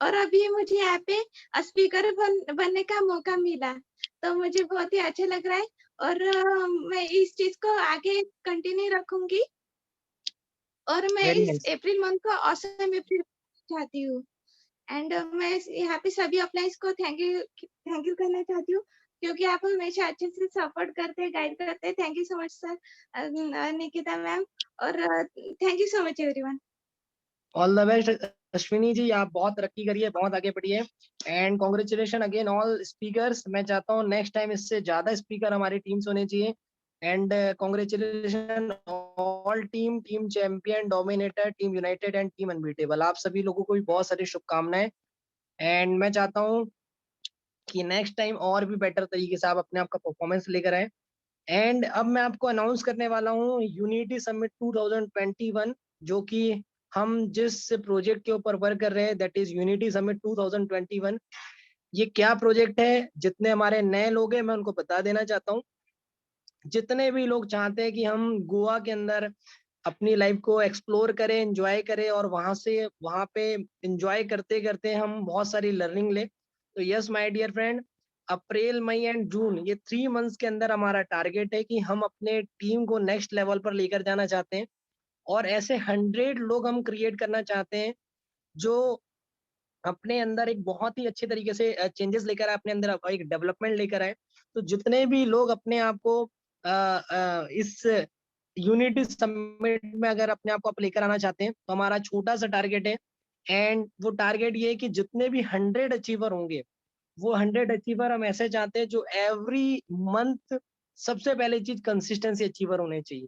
और अभी मुझे यहाँ पे स्पीकर बनने का मौका मिला तो मुझे बहुत ही अच्छा लग रहा है और मैं इस चीज को आगे कंटिन्यू रखूंगी और मैं वेरी इस नाइस। अप्रैल मंथ को ऑसम अप्रैल चाहती हूँ एंड मैं यहाँ पे सभी अपलाइज को थैंक यू करना चाहती हूँ क्योंकि आप हमेशा अच्छे से सपोर्ट करते हैं गाइड करते हैं। Thank you so much sir Nikita ma'am और thank you so much everyone. All the best Ashwini ji, आप बहुत तरक्की करिए, बहुत आगे बढ़िए and congratulation again all speakers. मैं चाहता हूँ नेक्स्ट टाइम इससे ज्यादा स्पीकर हमारी टीम से होने चाहिए and congratulation all team champion, dominator, team United and team unbeatable. आप सभी लोगों को भी बहुत सारी शुभकामनाएं एंड मैं चाहता हूँ कि नेक्स्ट टाइम और भी बेटर तरीके से आप अपने आप का परफॉर्मेंस लेकर आए। एंड अब मैं आपको अनाउंस करने वाला हूँ यूनिटी समिट 2021, जो कि हम जिस प्रोजेक्ट के ऊपर वर्क कर रहे हैं दैट इज यूनिटी समिट 2021। ये क्या प्रोजेक्ट है, जितने हमारे नए लोग हैं मैं उनको बता देना चाहता हूँ। जितने भी लोग चाहते हैं कि हम गोवा के अंदर अपनी लाइफ को एक्सप्लोर करें, एंजॉय करें और वहां पे एंजॉय करते करते हम बहुत सारी लर्निंग ले, तो yes my dear friend, April मई एंड जून ये 3 मंथ्स के अंदर हमारा टारगेट है कि हम अपने टीम को नेक्स्ट लेवल पर लेकर जाना चाहते हैं और ऐसे 100 लोग हम क्रिएट करना चाहते हैं जो अपने अंदर एक बहुत ही अच्छे तरीके से चेंजेस लेकर आए, अपने अंदर एक डेवलपमेंट लेकर आए। तो जितने भी लोग अपने आप को इस यूनिटी समिट में अगर अपने आप को आप लेकर आना चाहते हैं तो हमारा छोटा सा टारगेट है एंड वो टारगेट ये है कि जितने भी 100 अचीवर होंगे वो 100 अचीवर हम ऐसे चाहते हैं जो एवरी मंथ सबसे पहले चीज कंसिस्टेंसी अचीवर होने चाहिए।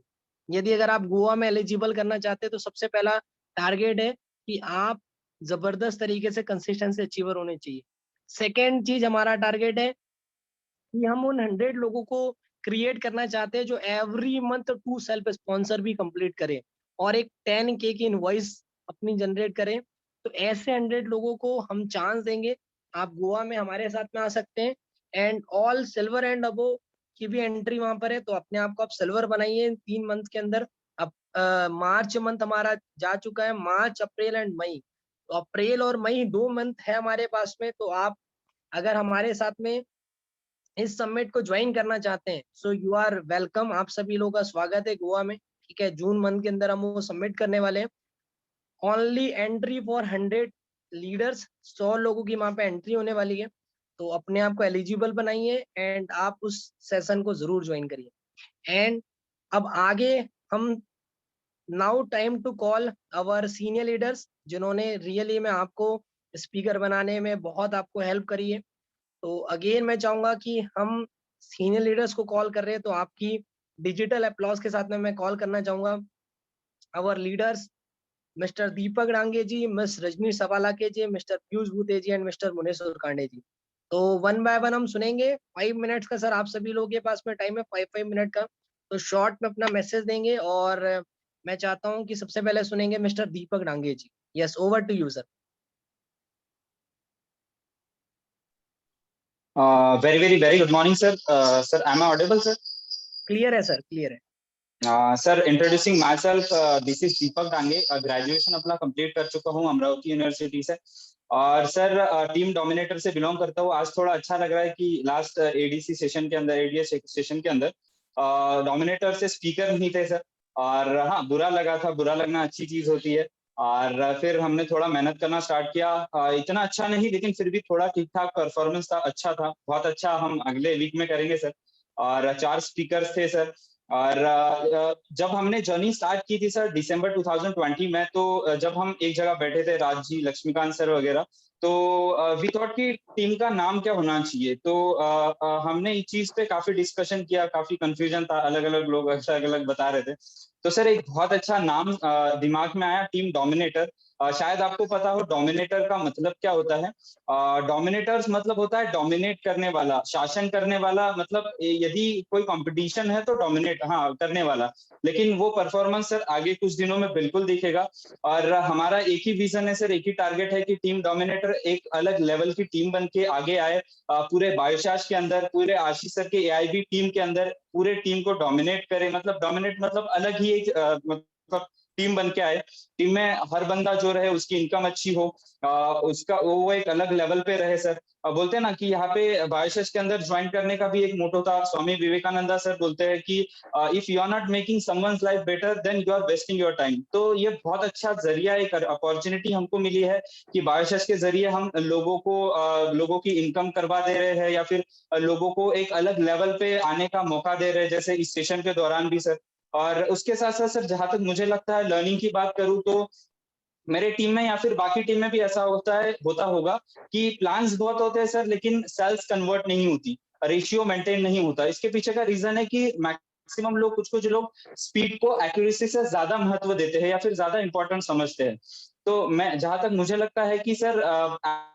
यदि अगर आप गोवा में एलिजिबल करना चाहते हैं तो सबसे पहला टारगेट है कि आप जबरदस्त तरीके से कंसिस्टेंसी अचीवर होने चाहिए। सेकेंड चीज हमारा टारगेट है कि हम उन 100 लोगों को क्रिएट करना चाहते हैं जो एवरी मंथ 2 सेल्फ स्पॉन्सर भी कंप्लीट करें और एक 10K की इनवॉइस अपनी जनरेट करें। तो ऐसे 100 लोगों को हम चांस देंगे, आप गोवा में हमारे साथ में आ सकते हैं and all silver and above की भी एंट्री वहां पर है, तो अपने आप को आप सिल्वर बनाइए इन 3 मंथ के अंदर। अब मार्च मंथ हमारा जा चुका है, मार्च, अप्रैल एंड मई, तो अप्रैल और मई 2 मंथ है हमारे पास में। तो आप अगर हमारे साथ में इस समिट को ज्वाइन करना चाहते हैं सो यू आर वेलकम, आप सभी लोगों का स्वागत है गोवा में। ठीक है, जून मंथ के अंदर हम वो सबमिट करने वाले हैं। ओनली एंट्री फॉर 100 लीडर्स, 100 लोगों की वहां पे एंट्री होने वाली है, तो अपने आप को एलिजिबल बनाइए एंड आप उस सेशन को जरूर ज्वाइन करिए। एंड अब आगे हम now time to call our senior leaders जिन्होंने रियली में आपको स्पीकर बनाने में बहुत आपको हेल्प करी है। तो अगेन मैं चाहूंगा कि हम सीनियर लीडर्स को कॉल कर रहे हैं तो आपकी डिजिटल अप्लॉज के साथ में मैं कॉल करना चाहूंगा our leaders mister Deepak Dange ji, miss Rajni Sawalake ji, mister Piyush Bhute ji and mister Munesh Kande ji. तो वन बाय वन हम सुनेंगे। 5 मिनट्स का सर आप सभी लोगों के पास में टाइम है, 5 मिनट का, तो शॉर्ट में अपना मैसेज देंगे और मैं चाहता हूं कि सबसे पहले सुनेंगे mister Deepak Dange ji. Yes, over to you sir. Very good morning, sir. Sir, am I audible, sir? Clear है सर, क्लियर है। Sir, introducing myself, this is Deepak Dange. Graduation अपना कंप्लीट कर चुका हूँ अमरावती यूनिवर्सिटी से और सर टीम डोमिनेटर से belong करता हूँ। आज थोड़ा अच्छा लग रहा है कि लास्ट एडीसी सेशन के अंदर, एडीएस सेशन के अंदर डोमिनेटर से स्पीकर नहीं थे सर, और हाँ बुरा लगा था, बुरा लगना अच्छी चीज होती है। और फिर हमने थोड़ा मेहनत करना स्टार्ट किया, इतना अच्छा नहीं लेकिन फिर भी थोड़ा ठीक ठाक परफॉर्मेंस था, अच्छा था, बहुत अच्छा हम अगले वीक में करेंगे सर। और 4 स्पीकर्स थे सर, और जब हमने जर्नी स्टार्ट की थी सर दिसंबर 2020 में, तो जब हम एक जगह बैठे थे, राज जी, लक्ष्मीकांत सर वगैरह, तो वी थॉट कि टीम का नाम क्या होना चाहिए। तो हमने इस चीज पे काफी डिस्कशन किया, काफी कंफ्यूजन था, अलग अलग लोग अलग अलग बता रहे थे। तो सर एक बहुत अच्छा नाम दिमाग में आया, टीम डोमिनेटर। शायद आपको पता हो डोमिनेटर का मतलब क्या होता है। डोमिनेटर्स मतलब होता है डोमिनेट करने वाला, शासन करने वाला। मतलब यदि कोई कंपटीशन है तो डोमिनेट करने वाला, लेकिन वो परफॉर्मेंस सर आगे कुछ दिनों में बिल्कुल दिखेगा। और हमारा एक ही विजन है सर, एक ही टारगेट है कि टीम डोमिनेटर एक अलग लेवल की टीम बन के आगे आए, पूरे बायोशास के अंदर, पूरे आशीष सर के एआईबी टीम के अंदर पूरे टीम को डोमिनेट करे। मतलब डोमिनेट मतलब अलग ही एक मतलब टीम बन के आए। टीम में हर बंदा जो रहे उसकी इनकम अच्छी हो, उसका वो एक अलग लेवल पे रहे सर। बोलते हैं ना कि यहाँ पे बायोसेस के अंदर ज्वाइन करने का भी एक मोटो था। स्वामी विवेकानंदा सर बोलते हैं कि if you are not making someone's life better then you are wasting your time. तो ये बहुत अच्छा जरिया, एक अपॉर्चुनिटी हमको मिली है कि बायोसेस के जरिए हम लोगों की इनकम करवा दे रहे हैं, या फिर लोगों को एक अलग लेवल पे आने का मौका दे रहे हैं, जैसे इस सेशन के दौरान भी सर। और उसके साथ साथ सर जहां तक मुझे लगता है लर्निंग की बात करूं, तो मेरे टीम में या फिर बाकी टीम में भी ऐसा होता होगा कि प्लान्स बहुत होते हैं सर, लेकिन सेल्स कन्वर्ट नहीं होती, रेशियो मेंटेन नहीं होता। इसके पीछे का रीजन है कि मैक्सिमम लोग, कुछ लोग स्पीड को एक्यूरेसी से ज्यादा महत्व देते हैं या फिर ज्यादा इंपॉर्टेंट समझते हैं। तो मैं जहां तक मुझे लगता है कि sir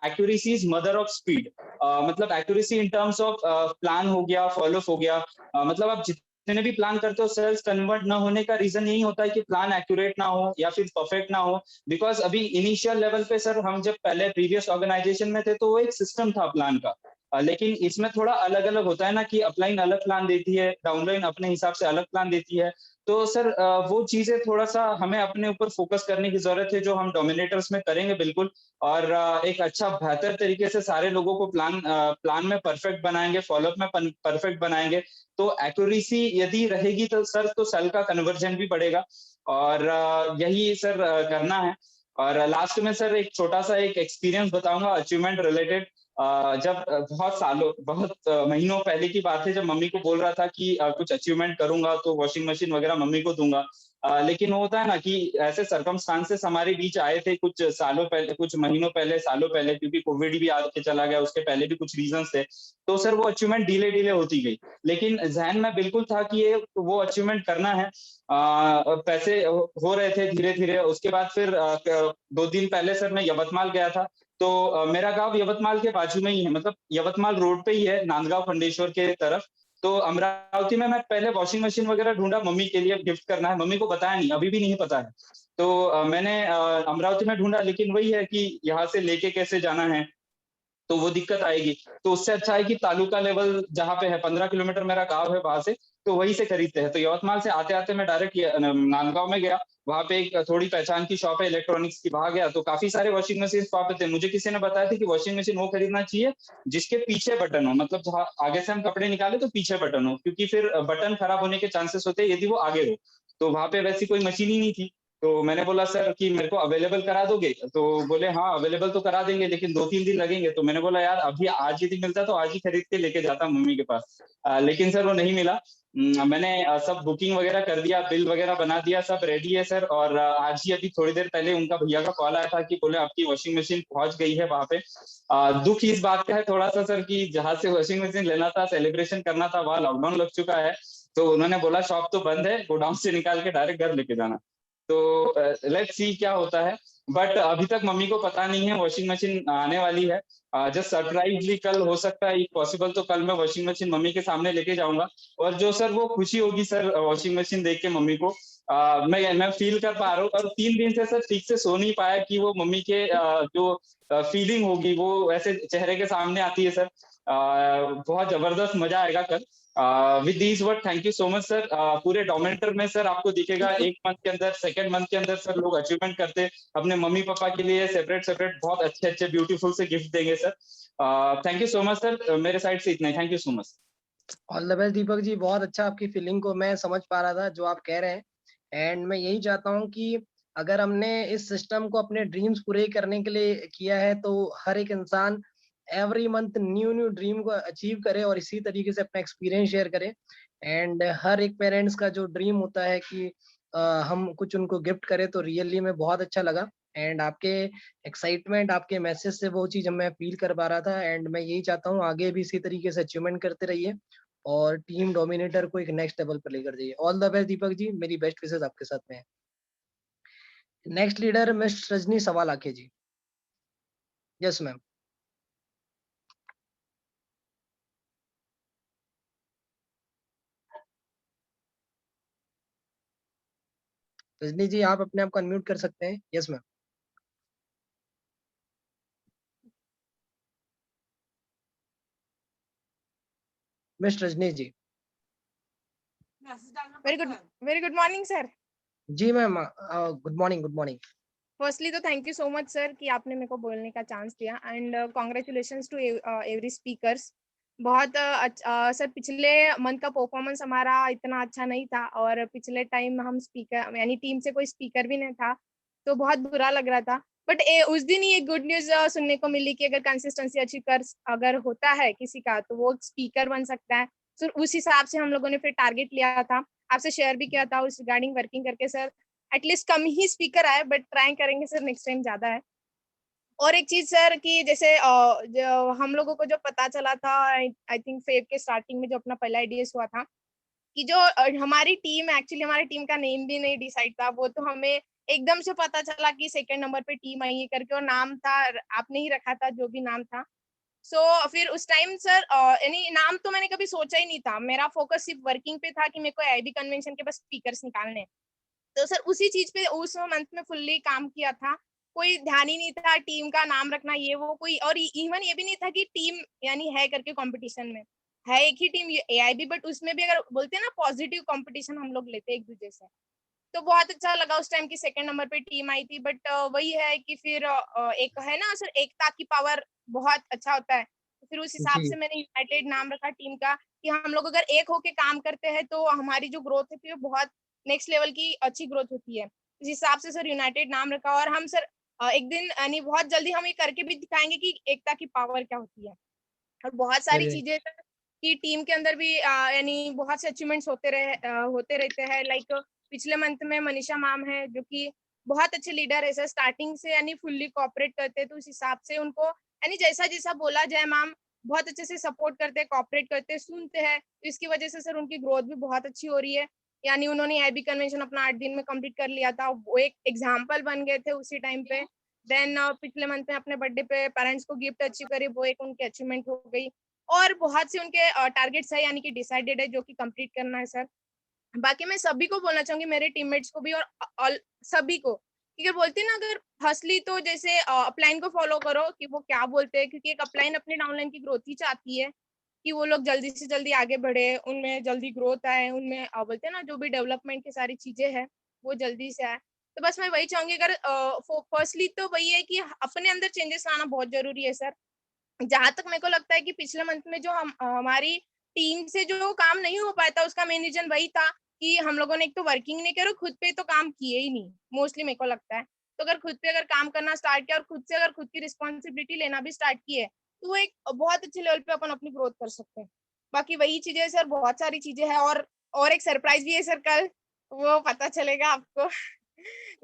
accuracy is mother of speed. मतलब accuracy in terms of plan हो गया, फॉलो हो गया। मतलब आप जितने भी प्लान करते हो, सेल्स कन्वर्ट ना होने का रीजन यही होता है कि प्लान एक्यूरेट ना हो या फिर परफेक्ट ना हो। बिकॉज अभी इनिशियल लेवल पे सर, हम जब पहले प्रीवियस ऑर्गेनाइजेशन में थे तो वो एक सिस्टम था प्लान का। लेकिन इसमें थोड़ा अलग अलग होता है ना कि अपलाइन अलग प्लान देती है, डाउनलाइन अपने हिसाब से अलग प्लान देती है। तो सर वो चीजें थोड़ा सा हमें अपने ऊपर फोकस करने की जरूरत है, जो हम डोमिनेटर्स में करेंगे बिल्कुल। और एक अच्छा बेहतर तरीके से सारे लोगों को प्लान में परफेक्ट बनाएंगे, फॉलोअप में परफेक्ट बनाएंगे। तो एक्यूरेसी यदि रहेगी तो सर, तो सेल का कन्वर्जन भी बढ़ेगा। और यही सर करना है। और लास्ट में सर एक छोटा सा एक एक्सपीरियंस बताऊंगा अचीवमेंट रिलेटेड। जब बहुत महीनों पहले की बात है, जब मम्मी को बोल रहा था कि कुछ अचीवमेंट करूंगा तो वॉशिंग मशीन वगैरह मम्मी को दूंगा। लेकिन वो होता है ना कि ऐसे सर्कमस्टांसेस हमारे बीच आए थे कुछ सालों पहले, कुछ महीनों पहले, सालों पहले, क्योंकि कोविड भी आके चला गया, उसके पहले भी कुछ रीजंस थे। तो सर वो अचीवमेंट डिले होती गई, लेकिन जहन में बिल्कुल था कि ये वो अचीवमेंट करना है। पैसे हो रहे थे धीरे धीरे। उसके बाद फिर 2 दिन पहले सर मैं यवतमाल गया था। तो मेरा गांव यवतमाल के बाजू में ही है, मतलब यवतमाल रोड पे ही है, नांदगांव खंडेश्वर के तरफ। तो अमरावती में मैं पहले वॉशिंग मशीन वगैरह ढूंढा, मम्मी के लिए गिफ्ट करना है। मम्मी को बताया नहीं, अभी भी नहीं पता है। तो मैंने अमरावती में ढूंढा, लेकिन वही है कि यहाँ से लेके कैसे जाना है, तो वो दिक्कत आएगी। तो उससे अच्छा है कि तालुका लेवल जहाँ पे है, 15 किलोमीटर मेरा गांव है वहां से, तो वहीं से खरीदते हैं। तो यवतमाल से आते आते मैं डायरेक्ट नांदगांव में गया। वहां पे एक थोड़ी पहचान की शॉप है इलेक्ट्रॉनिक्स की, वहां गया तो काफी सारे वॉशिंग मशीन वहां पे थे। मुझे किसी ने बताया था कि वॉशिंग मशीन वो खरीदना चाहिए जिसके पीछे बटन हो, मतलब जहाँ आगे से हम कपड़े निकाले तो पीछे बटन हो, क्योंकि फिर बटन खराब होने के चांसेस होते हैं यदि वो आगे हो। तो वहां पे वैसी कोई मशीन ही नहीं थी। तो मैंने बोला सर कि मेरे को अवेलेबल करा दोगे? तो बोले हाँ अवेलेबल तो करा देंगे, लेकिन 2-3 दिन लगेंगे। तो मैंने बोला यार अभी आज यदि मिलता तो आज ही खरीद के लेके जाता मम्मी के पास। लेकिन सर वो नहीं मिला। मैंने सब बुकिंग वगैरह कर दिया, बिल वगैरह बना दिया, सब रेडी है सर। और आज ही अभी थोड़ी देर पहले उनका भैया का कॉल आया था कि बोले आपकी वॉशिंग मशीन पहुंच गई है वहां पे। दुख इस बात का है थोड़ा सा सर कि जहां से वॉशिंग मशीन लेना था, सेलिब्रेशन करना था, वहां लॉकडाउन लग चुका है। तो उन्होंने बोला शॉप तो बंद है, गोडाउन से निकाल के डायरेक्ट घर लेके जाना। तो लेट्स सी क्या होता है। बट अभी तक मम्मी को पता नहीं है वॉशिंग मशीन आने वाली है। जस्ट सरप्राइजली कल हो सकता है पॉसिबल, तो कल मैं वॉशिंग मशीन मम्मी के सामने लेके जाऊंगा। और जो सर वो खुशी होगी सर वॉशिंग मशीन देख के मम्मी को, मैं फील कर पा रहा हूँ। और 3 दिन से सर ठीक से सो नहीं पाया कि वो मम्मी के जो फीलिंग होगी वो ऐसे चेहरे के सामने आती है सर। बहुत जबरदस्त मजा आएगा कल। With these word thank you so much sir. पूरे डोमिनेटर में सर आपको दिखेगा 1 मंथ के अंदर, सेकेंड मंथ के अंदर सर लोग अचीवमेंट करते अपने मम्मी पापा के लिए सेपरेट बहुत अच्छे ब्यूटीफुल से गिफ्ट देंगे sir. Thank you so much sir, मेरे साइड से इतना ही। Thank you so much. All the best Deepak ji, बहुत अच्छा, आपकी फीलिंग को मैं समझ पा रहा था जो आप कह रहे हैं। एंड मैं यही चाहता हूँ कि अगर हमने इस सिस्टम को अपने ड्रीम्स पूरे करने के लिए किया है, तो हर एक इंसान एवरी मंथ न्यू ड्रीम को अचीव करे और इसी तरीके से अपना एक्सपीरियंस शेयर करे। एंड हर एक पेरेंट्स का जो ड्रीम होता है कि हम कुछ उनको गिफ्ट करें, तो रियली में बहुत अच्छा लगा। एंड आपके एक्साइटमेंट, आपके मैसेज से वो चीज़ मैं फील कर पा रहा था। एंड मैं यही चाहता हूँ आगे भी इसी तरीके से अचीवमेंट करते रहिए और टीम डोमिनेटर को एक नेक्स्ट लेवल पर लेकर जाइए। ऑल द बेस्ट दीपक जी, मेरी बेस्ट विशेस आपके साथ में है। Next leader miss Rajni Sawalake ji. Yes ma'am. Rajni ji, आप अपने आप को अनम्यूट कर सकते हैं। Yes ma'am. Miss Rajni ji. Very good morning, sir. जी ma'am, good morning, good morning. Firstly, तो thank you so much, sir, कि आपने मेरे को बोलने का चांस दिया and congratulations to every speakers. बहुत सर पिछले मंथ का परफॉर्मेंस हमारा इतना अच्छा नहीं था और पिछले टाइम हम स्पीकर यानी टीम से कोई स्पीकर भी नहीं था, तो बहुत बुरा लग रहा था। बट उस दिन ही एक गुड न्यूज सुनने को मिली कि अगर कंसिस्टेंसी अच्छी कर अगर होता है किसी का तो वो स्पीकर बन सकता है। सर उस हिसाब से हम लोगों ने फिर टारगेट लिया था, आपसे शेयर भी किया था उस रिगार्डिंग वर्किंग करके। सर एटलीस्ट कम ही स्पीकर आए बट ट्राई करेंगे सर नेक्स्ट टाइम ज्यादा है। और एक चीज सर कि जैसे जो हम लोगों को जो पता चला था आई थिंक फेब के स्टार्टिंग में जो अपना पहला एडीएस हुआ था कि जो हमारी टीम एक्चुअली हमारी टीम का नेम भी नहीं डिसाइड था, वो तो हमें एकदम से पता चला कि सेकंड नंबर पे टीम आई है करके, और नाम था आपने ही रखा था जो भी नाम था। सो फिर उस टाइम सर यानी नाम तो मैंने कभी सोचा ही नहीं था, मेरा फोकस सिर्फ वर्किंग पे था कि मेरे को आईबी कन्वेंशन के बस स्पीकर्स निकालने। तो सर उसी चीज पे उस मंथ में फुल्ली काम किया था, कोई ध्यान ही नहीं था टीम का नाम रखना ये वो कोई, और इवन ये भी नहीं था कि टीम यानी है करके कंपटीशन में है एक ही टीम एआईबी, बट उसमें भी अगर बोलते हैं ना पॉजिटिव कंपटीशन हम लोग लेते एक दूसरे से, तो बहुत अच्छा लगा उस टाइम की सेकंड नंबर पे टीम आई थी। बट वही है कि फिर एक है ना सर एकता की पावर बहुत अच्छा होता है, तो फिर उस हिसाब जी। से मैंने यूनाइटेड नाम रखा टीम का कि हम लोग अगर एक होके काम करते हैं तो हमारी जो ग्रोथ है वो बहुत नेक्स्ट लेवल की अच्छी ग्रोथ होती है। इस हिसाब से सर यूनाइटेड नाम रखा, और हम सर एक दिन यानी बहुत जल्दी हम ये करके भी दिखाएंगे कि एकता की पावर क्या होती है। और बहुत सारी अरे चीजें कि टीम के अंदर भी यानी बहुत से अचीवमेंट्स होते रहते हैं। लाइक पिछले मंथ में मनीषा मैम है जो कि बहुत अच्छे लीडर है सर, स्टार्टिंग से यानी फुल्ली कोऑपरेट करते हैं, तो उस हिसाब से उनको यानी जैसा जैसा बोला जाए मैम बहुत अच्छे से सपोर्ट करते हैं, कोऑपरेट करते हैं, सुनते हैं, तो इसकी वजह से सर उनकी ग्रोथ भी बहुत अच्छी हो रही है। यानी उन्होंने आईबी कन्वेंशन अपना 8 दिन में कंप्लीट कर लिया था, वो एक एग्जाम्पल बन गए थे उसी टाइम पे। देन पिछले मंथ में अपने बर्थडे पे पेरेंट्स को गिफ्ट अचीव करी, वो एक उनकी अचीवमेंट हो गई। और बहुत से उनके टारगेट्स है यानी कि डिसाइडेड है जो कि कंप्लीट करना है सर। बाकी मैं सभी को बोलना चाहूंगी, मेरे टीममेट्स को भी और सभी को, कि बोलते हैं ना अगर फर्स्टली तो जैसे अपलाइन को फॉलो करो कि वो क्या बोलते हैं, क्योंकि एक अपलाइन अपने डाउनलाइन की ग्रोथ ही चाहती है कि वो लोग जल्दी से जल्दी आगे बढ़े, उनमें जल्दी ग्रोथ आए, उनमें बोलते हैं ना जो भी डेवलपमेंट की सारी चीजें हैं वो जल्दी से आए। तो बस मैं वही चाहूंगी, अगर फर्स्टली तो वही है कि अपने अंदर चेंजेस लाना बहुत जरूरी है सर। जहां तक मेरे को लगता है कि पिछले मंथ में जो हमारी टीम से जो काम नहीं हो पाया था उसका मेन रीजन वही था कि हम लोगों ने एक तो वर्किंग नहीं करो, खुद पे तो काम किए ही नहीं मोस्टली मेरे को लगता है। तो अगर खुद पे अगर काम करना स्टार्ट किया और खुद से अगर खुद की रिस्पॉन्सिबिलिटी लेना भी स्टार्ट की है तो वो एक बहुत अच्छे लेवल पे अपन अपनी ग्रोथ कर सकते हैं। बाकी वही चीजें है सर, बहुत सारी चीजें हैं, और एक सरप्राइज भी है सर कल, वो पता चलेगा आपको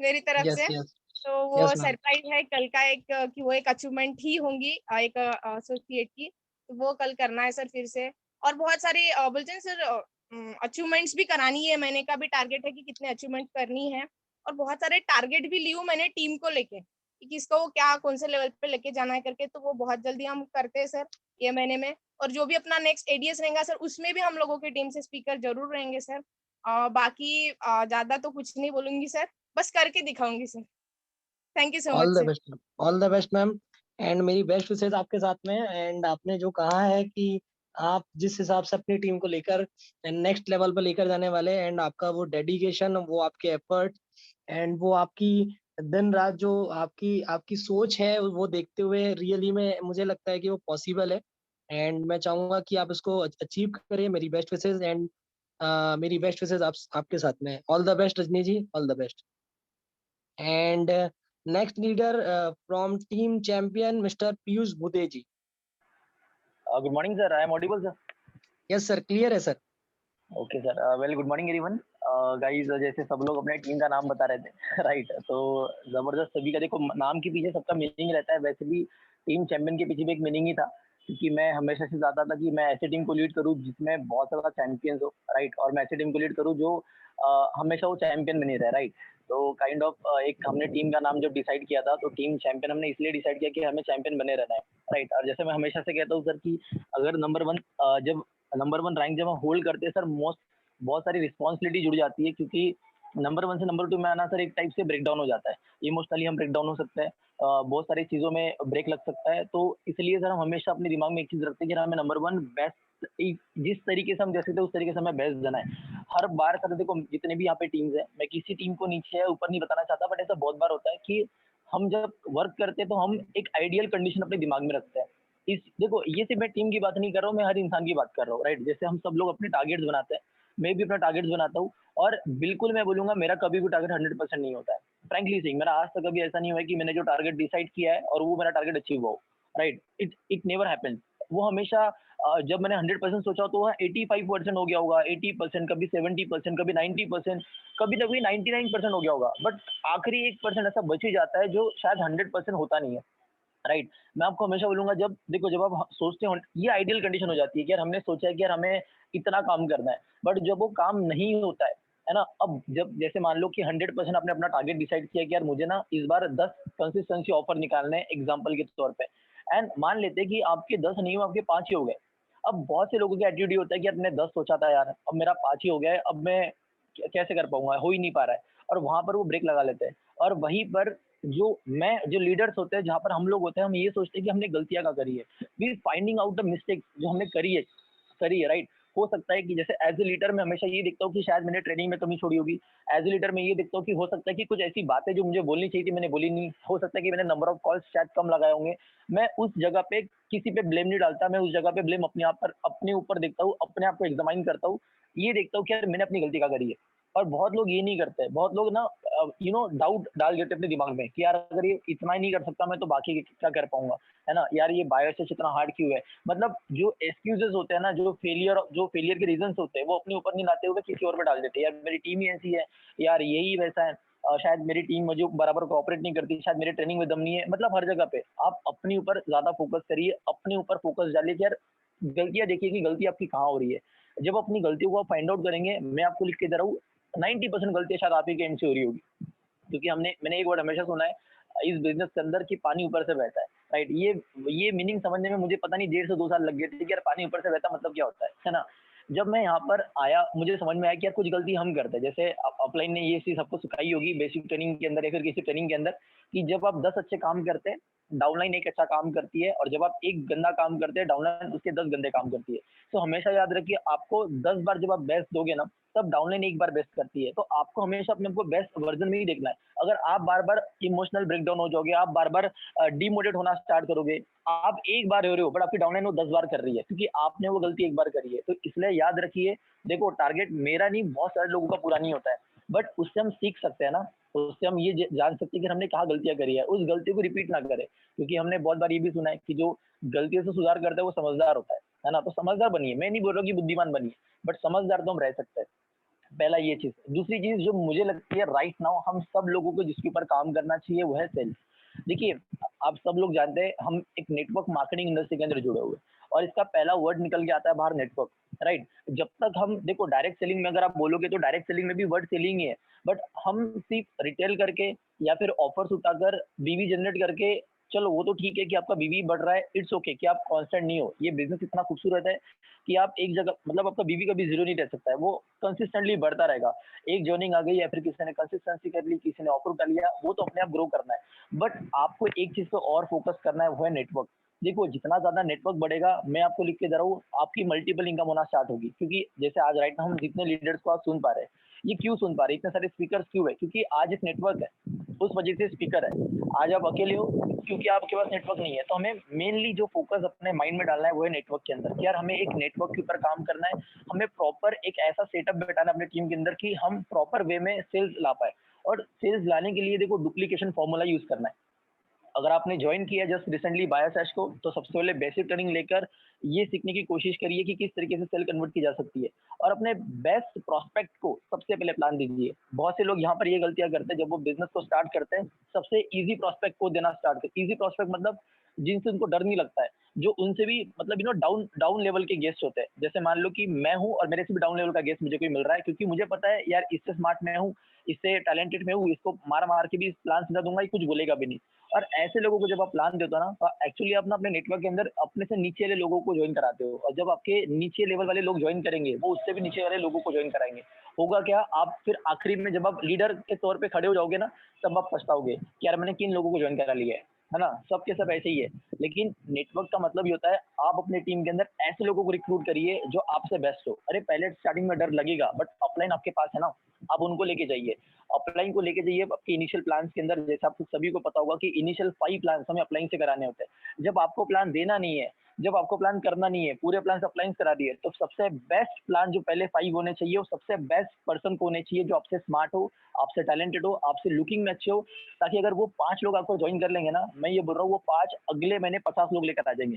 मेरी तरफ यस से। यस। तो वो यस मैम। सरप्राइज है कल का, एक कि वो एक अचीवमेंट ही होंगी एक एसोसिएट की, तो वो कल करना है सर फिर से। और बहुत सारे बोलते हैं सर अचीवमेंट्स भी करानी है, मैंने का भी टारगेट है कि कितने अचीवमेंट करनी है, और बहुत सारे टारगेट भी ली हूँ मैंने टीम को लेके कि किसको वो क्या कौन से लेवल पे लेके जाना है करके, तो वो बहुत जल्दी हम करते हैं सर ये महीने में। और जो भी अपना नेक्स्ट एडीएस रहेगा सर उसमें भी हम लोगों की टीम से स्पीकर जरूर रहेंगे सर। बाकी ज्यादा तो कुछ नहीं बोलूंगी सर, बस करके दिखाऊंगी sir. Thank you so much all the sir. Best, all the best ma'am. And मेरी बेस्ट विशेस आपके साथ में है। एंड आपने जो कहा है कि आप जिस हिसाब से अपनी टीम को लेकर नेक्स्ट लेवल पर लेकर जाने वाले हैं, एंड आपका वो डेडिकेशन, वो आपके एफर्ट, एंड वो आपकी दिन रात जो आपकी आपकी सोच है, वो देखते हुए रियली में मुझे लगता है कि वो पॉसिबल है। एंड मैं चाहूंगा कि आप इसको अचीव करें। मेरी बेस्ट विशेस। एंड मेरी बेस्ट विशेस आपके साथ में है। All the best Rajni ji, all the best. And next leader from team champion mister Piyush Bude ji. Good morning sir, I am audible sir? Yes sir, clear है sir. Okay sir, well good morning everyone guys. जैसे सब लोग अपने team का नाम बता रहे थे राइट, तो जबरदस्त सभी का देखो नाम के पीछे सबका मीनिंग रहता है। वैसे भी टीम चैंपियन के पीछे भी एक मीनिंग ही था, क्योंकि मैं हमेशा से चाहता था कि मैं ऐसी टीम को लीड करूं जिसमें बहुत सारा चैंपियंस हो, राइट, और मैं ऐसी टीम को लीड करूं जो हमेशा वो चैंपियन बनी रहे, राइट। तो काइंड ऑफ एक हमने टीम का नाम जब डिसाइड किया था, तो टीम चैंपियन हमने इसलिए डिसाइड किया कि हमें चैंपियन बने रहना है, राइट। और जैसे मैं हमेशा से कहता हूँ सर कि अगर जब नंबर 1 रैंक जब हम होल्ड करते हैं सर, बहुत सारी रिस्पॉन्सिबिलिटी जुड़ जाती है, क्योंकि नंबर 1 से नंबर 2 में आना सर एक टाइप से ब्रेक डाउन हो जाता है। इमोशनली हम ब्रेक डाउन हो सकते हैं, बहुत सारी चीज़ों में ब्रेक लग सकता है। तो इसलिए सर हम हमेशा अपने दिमाग में एक चीज़ रखते हैं कि हमें नंबर 1 बेस्ट, जिस तरीके से हम जैसे थे उस तरीके से हमें बेस्ट देना है। हर बार सर देखो जितने भी यहाँ पे टीम्स हैं, मैं किसी टीम को नीचे या ऊपर नहीं बताना चाहता, बट ऐसा बहुत बार होता है कि हम जब वर्क करते हैं तो हम एक आइडियल कंडीशन अपने दिमाग में रखते हैं। इस देखो ये सिर्फ मैं टीम की बात नहीं कर रहा हूँ, मैं हर इंसान की बात कर रहा हूँ, राइट। जैसे हम सब लोग अपने टारगेट्स बनाते हैं, मैं भी अपना टारगेट्स बनाता हूँ, और बिल्कुल मैं बोलूंगा मेरा कभी भी टारगेट 100% नहीं होता है। फ्रैंकली सिंह, मेरा आज तक कभी ऐसा नहीं हुआ है कि मैंने जो टारगेट डिसाइड किया है और वो मेरा टारगेट अचीव हो, राइट। It never happens. वो हमेशा जब मैंने 100% सोचा तो वह 85% हो गया होगा, 80%, कभी 70%, कभी 90%, कभी ना कभी 99% हो गया होगा, बट आखिरी 1% ऐसा बच ही जाता है जो शायद 100% होता नहीं है, राइट। मैं आपको हमेशा बोलूंगा, जब देखो जब आप सोचते हो, ये आइडियल कंडीशन हो जाती है कि यार हमने सोचा है कि यार हमें इतना काम करना है, बट जब वो काम नहीं होता है ना। अब जब जैसे मान लो कि 100% आपने अपना टारगेट डिसाइड किया कि यार मुझे ना इस बार 10 कंसिस्टेंसी ऑफर निकालने हैं एग्जांपल के तौर पे, एंड मान लेते हैं कि आपके 10 नहीं हुए, आपके 5 ही हो गए। अब बहुत से लोगों की एटीट्यूड होता है कि यार मैंने 10 सोचा था यार, अब मेरा 5 ही हो गया है, अब मैं कैसे कर पाऊंगा, हो ही नहीं पा रहा है, और वहां पर वो ब्रेक लगा लेते हैं। और वहीं पर जो लीडर्स होते हैं, जहाँ पर हम लोग होते हैं, हम ये सोचते हैं कि हमने गलतियां क्या करी है, we finding out the mistake जो हमने करी है, राइट। हो सकता है कि जैसे एज ए लीडर मैं हमेशा ये देखता हूँ कि शायद मैंने ट्रेनिंग में कमी छोड़ी होगी। एज ए लीडर मैं ये देखता हूँ कि हो सकता है कि कुछ ऐसी बातें जो मुझे बोलनी चाहिए थी मैंने बोली नहीं, हो सकता है कि मैंने नंबर ऑफ कॉल्स शायद कम लगाए होंगे। मैं उस जगह पे किसी पे ब्लेम नहीं डालता, मैं उस जगह पे ब्लेम अपने ऊपर देखता हूँ, अपने आप को एग्जामाइन करता हूँ, ये देखता हूँ कि यार मैंने अपनी गलती क्या करी है। और बहुत लोग ये नहीं करते, बहुत लोग ना डाउट डाल देते अपने दिमाग में कि यार अगर ये इतना ही नहीं कर सकता मैं तो बाकी क्या कर पाऊंगा, है ना, यार ये बायो से इतना हार्ड क्यों है। मतलब जो एक्सक्यूजेस होते हैं ना, जो फेलियर के रीजंस होते हैं, वो अपने ऊपर नहीं लाते हुए किसी और पे डाल देते हैं, यार मेरी टीम ही ऐसी है, यार यही वैसा है, शायद मेरी टीम मुझे बराबर कोऑपरेट नहीं करती, शायद मेरी ट्रेनिंग में दम नहीं है। मतलब हर जगह पे आप अपने ऊपर ज्यादा फोकस करिए, अपने ऊपर फोकस डालिए कि यार गलतियां देखिए कि गलती आपकी कहाँ हो रही है। जब अपनी गलतियों को आप फाइंड आउट करेंगे, मैं आपको लिख के दे रहा हूँ 90% गलतियां शायद आप ही के एंड से हो रही होगी, क्योंकि मैंने एक वर्ड हमेशा सुना है इस बिजनेस के अंदर कि पानी ऊपर से बहता है, राइट। ये मीनिंग समझने में मुझे पता नहीं 1.5 से 2 साल लग गए थे कि यार पानी ऊपर से बहता मतलब क्या होता है ना। जब मैं यहाँ पर आया मुझे समझ में आया कि यार कुछ गलती हम करते हैं, जैसे अपलाइन ने ये चीज सबको सिखाई होगी बेसिक ट्रेनिंग के अंदर या फिर किसी ट्रेनिंग के अंदर, कि जब आप 10 अच्छे काम करते हैं डाउनलाइन एक अच्छा काम करती है, और जब आप एक गंदा काम करते हैं डाउनलाइन उसके 10 गंदे काम करती है। तो हमेशा याद रखिए, आपको 10 बार जब आप बेस्ट दोगे ना, तब डाउनलाइन एक बार बेस्ट करती है। तो आपको हमेशा अपने को बेस्ट वर्जन में ही देखना है। अगर आप बार बार इमोशनल ब्रेकडाउन हो जाओगे, आप बार बार डिमोटिवेट होना स्टार्ट करोगे, आप एक बार हो रहे हो बट आपकी डाउनलाइन वो 10 बार कर रही है, क्योंकि आपने वो गलती एक बार करी है। तो इसलिए याद रखिए, देखो टारगेट मेरा नहीं बहुत सारे लोगों का पूरा नहीं होता है, बट उससे हम सीख सकते हैं ना, उससे हम ये जान सकते हैं कि हमने कहाँ गलतियां करी है, उस गलती को रिपीट ना करें। क्योंकि हमने बहुत बार ये भी सुना है कि जो गलतियों से सुधार करता है वो समझदार होता है ना। तो समझदार बनिए, मैं नहीं बोल रहा कि बुद्धिमान बनिए, बट समझदार तो हम रह सकते हैं। पहला ये चीज। दूसरी चीज जो मुझे लगती है राइट नाउ हम सब लोगों को जिसके ऊपर काम करना चाहिए वो है सेल्स। देखिए आप सब लोग जानते हैं हम एक नेटवर्क मार्केटिंग इंडस्ट्री के अंदर जुड़े हुए हैं, और इसका पहला वर्ड निकल के आता है बाहर नेटवर्क, राइट। जब तक हम देखो डायरेक्ट सेलिंग में अगर आप बोलोगे तो डायरेक्ट सेलिंग में भी वर्ड सेलिंग ही है, बट हम सिर्फ रिटेल करके या फिर ऑफर्स उठाकर बीवी जनरेट करके, चलो वो तो ठीक है कि आपका बीवी बढ़ रहा है, इट्स ओके कि आप कांस्टेंट नहीं हो। ये बिजनेस इतना खूबसूरत है कि आप एक जगह मतलब आपका बीवी कभी जीरो नहीं रह सकता है, वो कंसिस्टेंटली बढ़ता रहेगा। एक जॉइनिंग आ गई या फिर किसी ने कंसिस्टेंसी कर ली, किसी ने ऑफर उठा लिया, वो तो अपने आप ग्रो करना है। बट आपको एक चीज पे और फोकस करना है, वो है नेटवर्क। देखो जितना ज्यादा नेटवर्क बढ़ेगा, मैं आपको लिख के दे रहा हूँ, आपकी मल्टीपल इनकम होना स्टार्ट होगी। क्योंकि जैसे आज राइट ना हम जितने लीडर्स को आज सुन पा रहे हैं, ये क्यों सुन पा रहे हैं, इतने सारे स्पीकर्स क्यों है, क्योंकि आज एक नेटवर्क है, उस वजह से स्पीकर है। आज आप अकेले हो क्योंकि आपके पास नेटवर्क नहीं है। तो हमें मेनली जो फोकस अपने माइंड में डालना है वो है नेटवर्क के अंदर, कि यार हमें एक नेटवर्क के ऊपर काम करना है, हमें प्रॉपर एक ऐसा सेटअप बैठाना है अपनी टीम के अंदर कि हम प्रॉपर वे में सेल्स ला पाए। और सेल्स लाने के लिए देखो डुप्लीकेशन फॉर्मूला यूज करना है। अगर आपने ज्वाइन किया जस्ट रिसेंटली बायोसैश को, तो सबसे पहले बेसिक ट्रेनिंग लेकर ये सीखने की कोशिश करिए कि किस तरीके से सेल कन्वर्ट की जा सकती है, और अपने बेस्ट प्रोस्पेक्ट को सबसे पहले प्लान दीजिए। बहुत से लोग यहाँ पर ये गलतियां करते हैं, जब वो बिजनेस को स्टार्ट करते हैं सबसे इजी प्रोस्पेक्ट को देना स्टार्ट करते। इजी प्रोस्पेक्ट मतलब जिनसे उनको डर नहीं लगता है, जो उनसे भी मतलब डाउन लेवल के गेस्ट होते हैं। जैसे मान लो कि मैं हूँ और मेरे से भी डाउन लेवल का गेस्ट मुझे कोई मिल रहा है, क्योंकि मुझे पता है यार इससे स्मार्ट मैं हूँ, इससे टैलेंटेड मैं हूँ, इसको मार के भी प्लान सीधा दूंगा, ये कुछ बोलेगा भी नहीं। और ऐसे लोगों को जब आप प्लान देते हो ना, तो एक्चुअली आप ना अपने नेटवर्क के अंदर अपने से नीचे वाले लोगों को ज्वाइन कराते हो, और जब आपके नीचे लेवल वाले लोग ज्वाइन करेंगे, वो उससे भी नीचे वाले लोगों को ज्वाइन कराएंगे। होगा क्या, आप फिर आखिरी में जब आप लीडर के तौर पे खड़े हो जाओगे ना, तब आप पछताओगे कि यार मैंने किन लोगों को ज्वाइन करा लिया है ना। सबके सब ऐसे ही है। लेकिन नेटवर्क का मतलब ये होता है, आप अपने टीम के अंदर ऐसे लोगों को रिक्रूट करिए जो आपसे बेस्ट हो। अरे पहले स्टार्टिंग में डर लगेगा, बट अपलाइन आपके पास है ना, आप उनको लेके जाइए। अपलाइन को लेके जाइए आपके इनिशियल प्लान के अंदर। जैसे आपको सभी को पता होगा कि इनिशियल 5 प्लान हमें अपलाइन से कराने होते हैं। जब आपको प्लान देना नहीं है, जब आपको प्लान करना नहीं है, पूरे प्लान अपलाइन करा दिए, तो सबसे बेस्ट प्लान जो पहले 5 होने चाहिए, वो सबसे बेस्ट पर्सन को होने चाहिए जो आपसे स्मार्ट हो, आपसे टैलेंटेड हो, आपसे लुकिंग में अच्छे हो, ताकि अगर वो 5 लोग आपको ज्वाइन कर लेंगे ना, मैं ये बोल रहा हूँ वो 5 अगले महीने 50 लोग लेकर आ जाएंगे,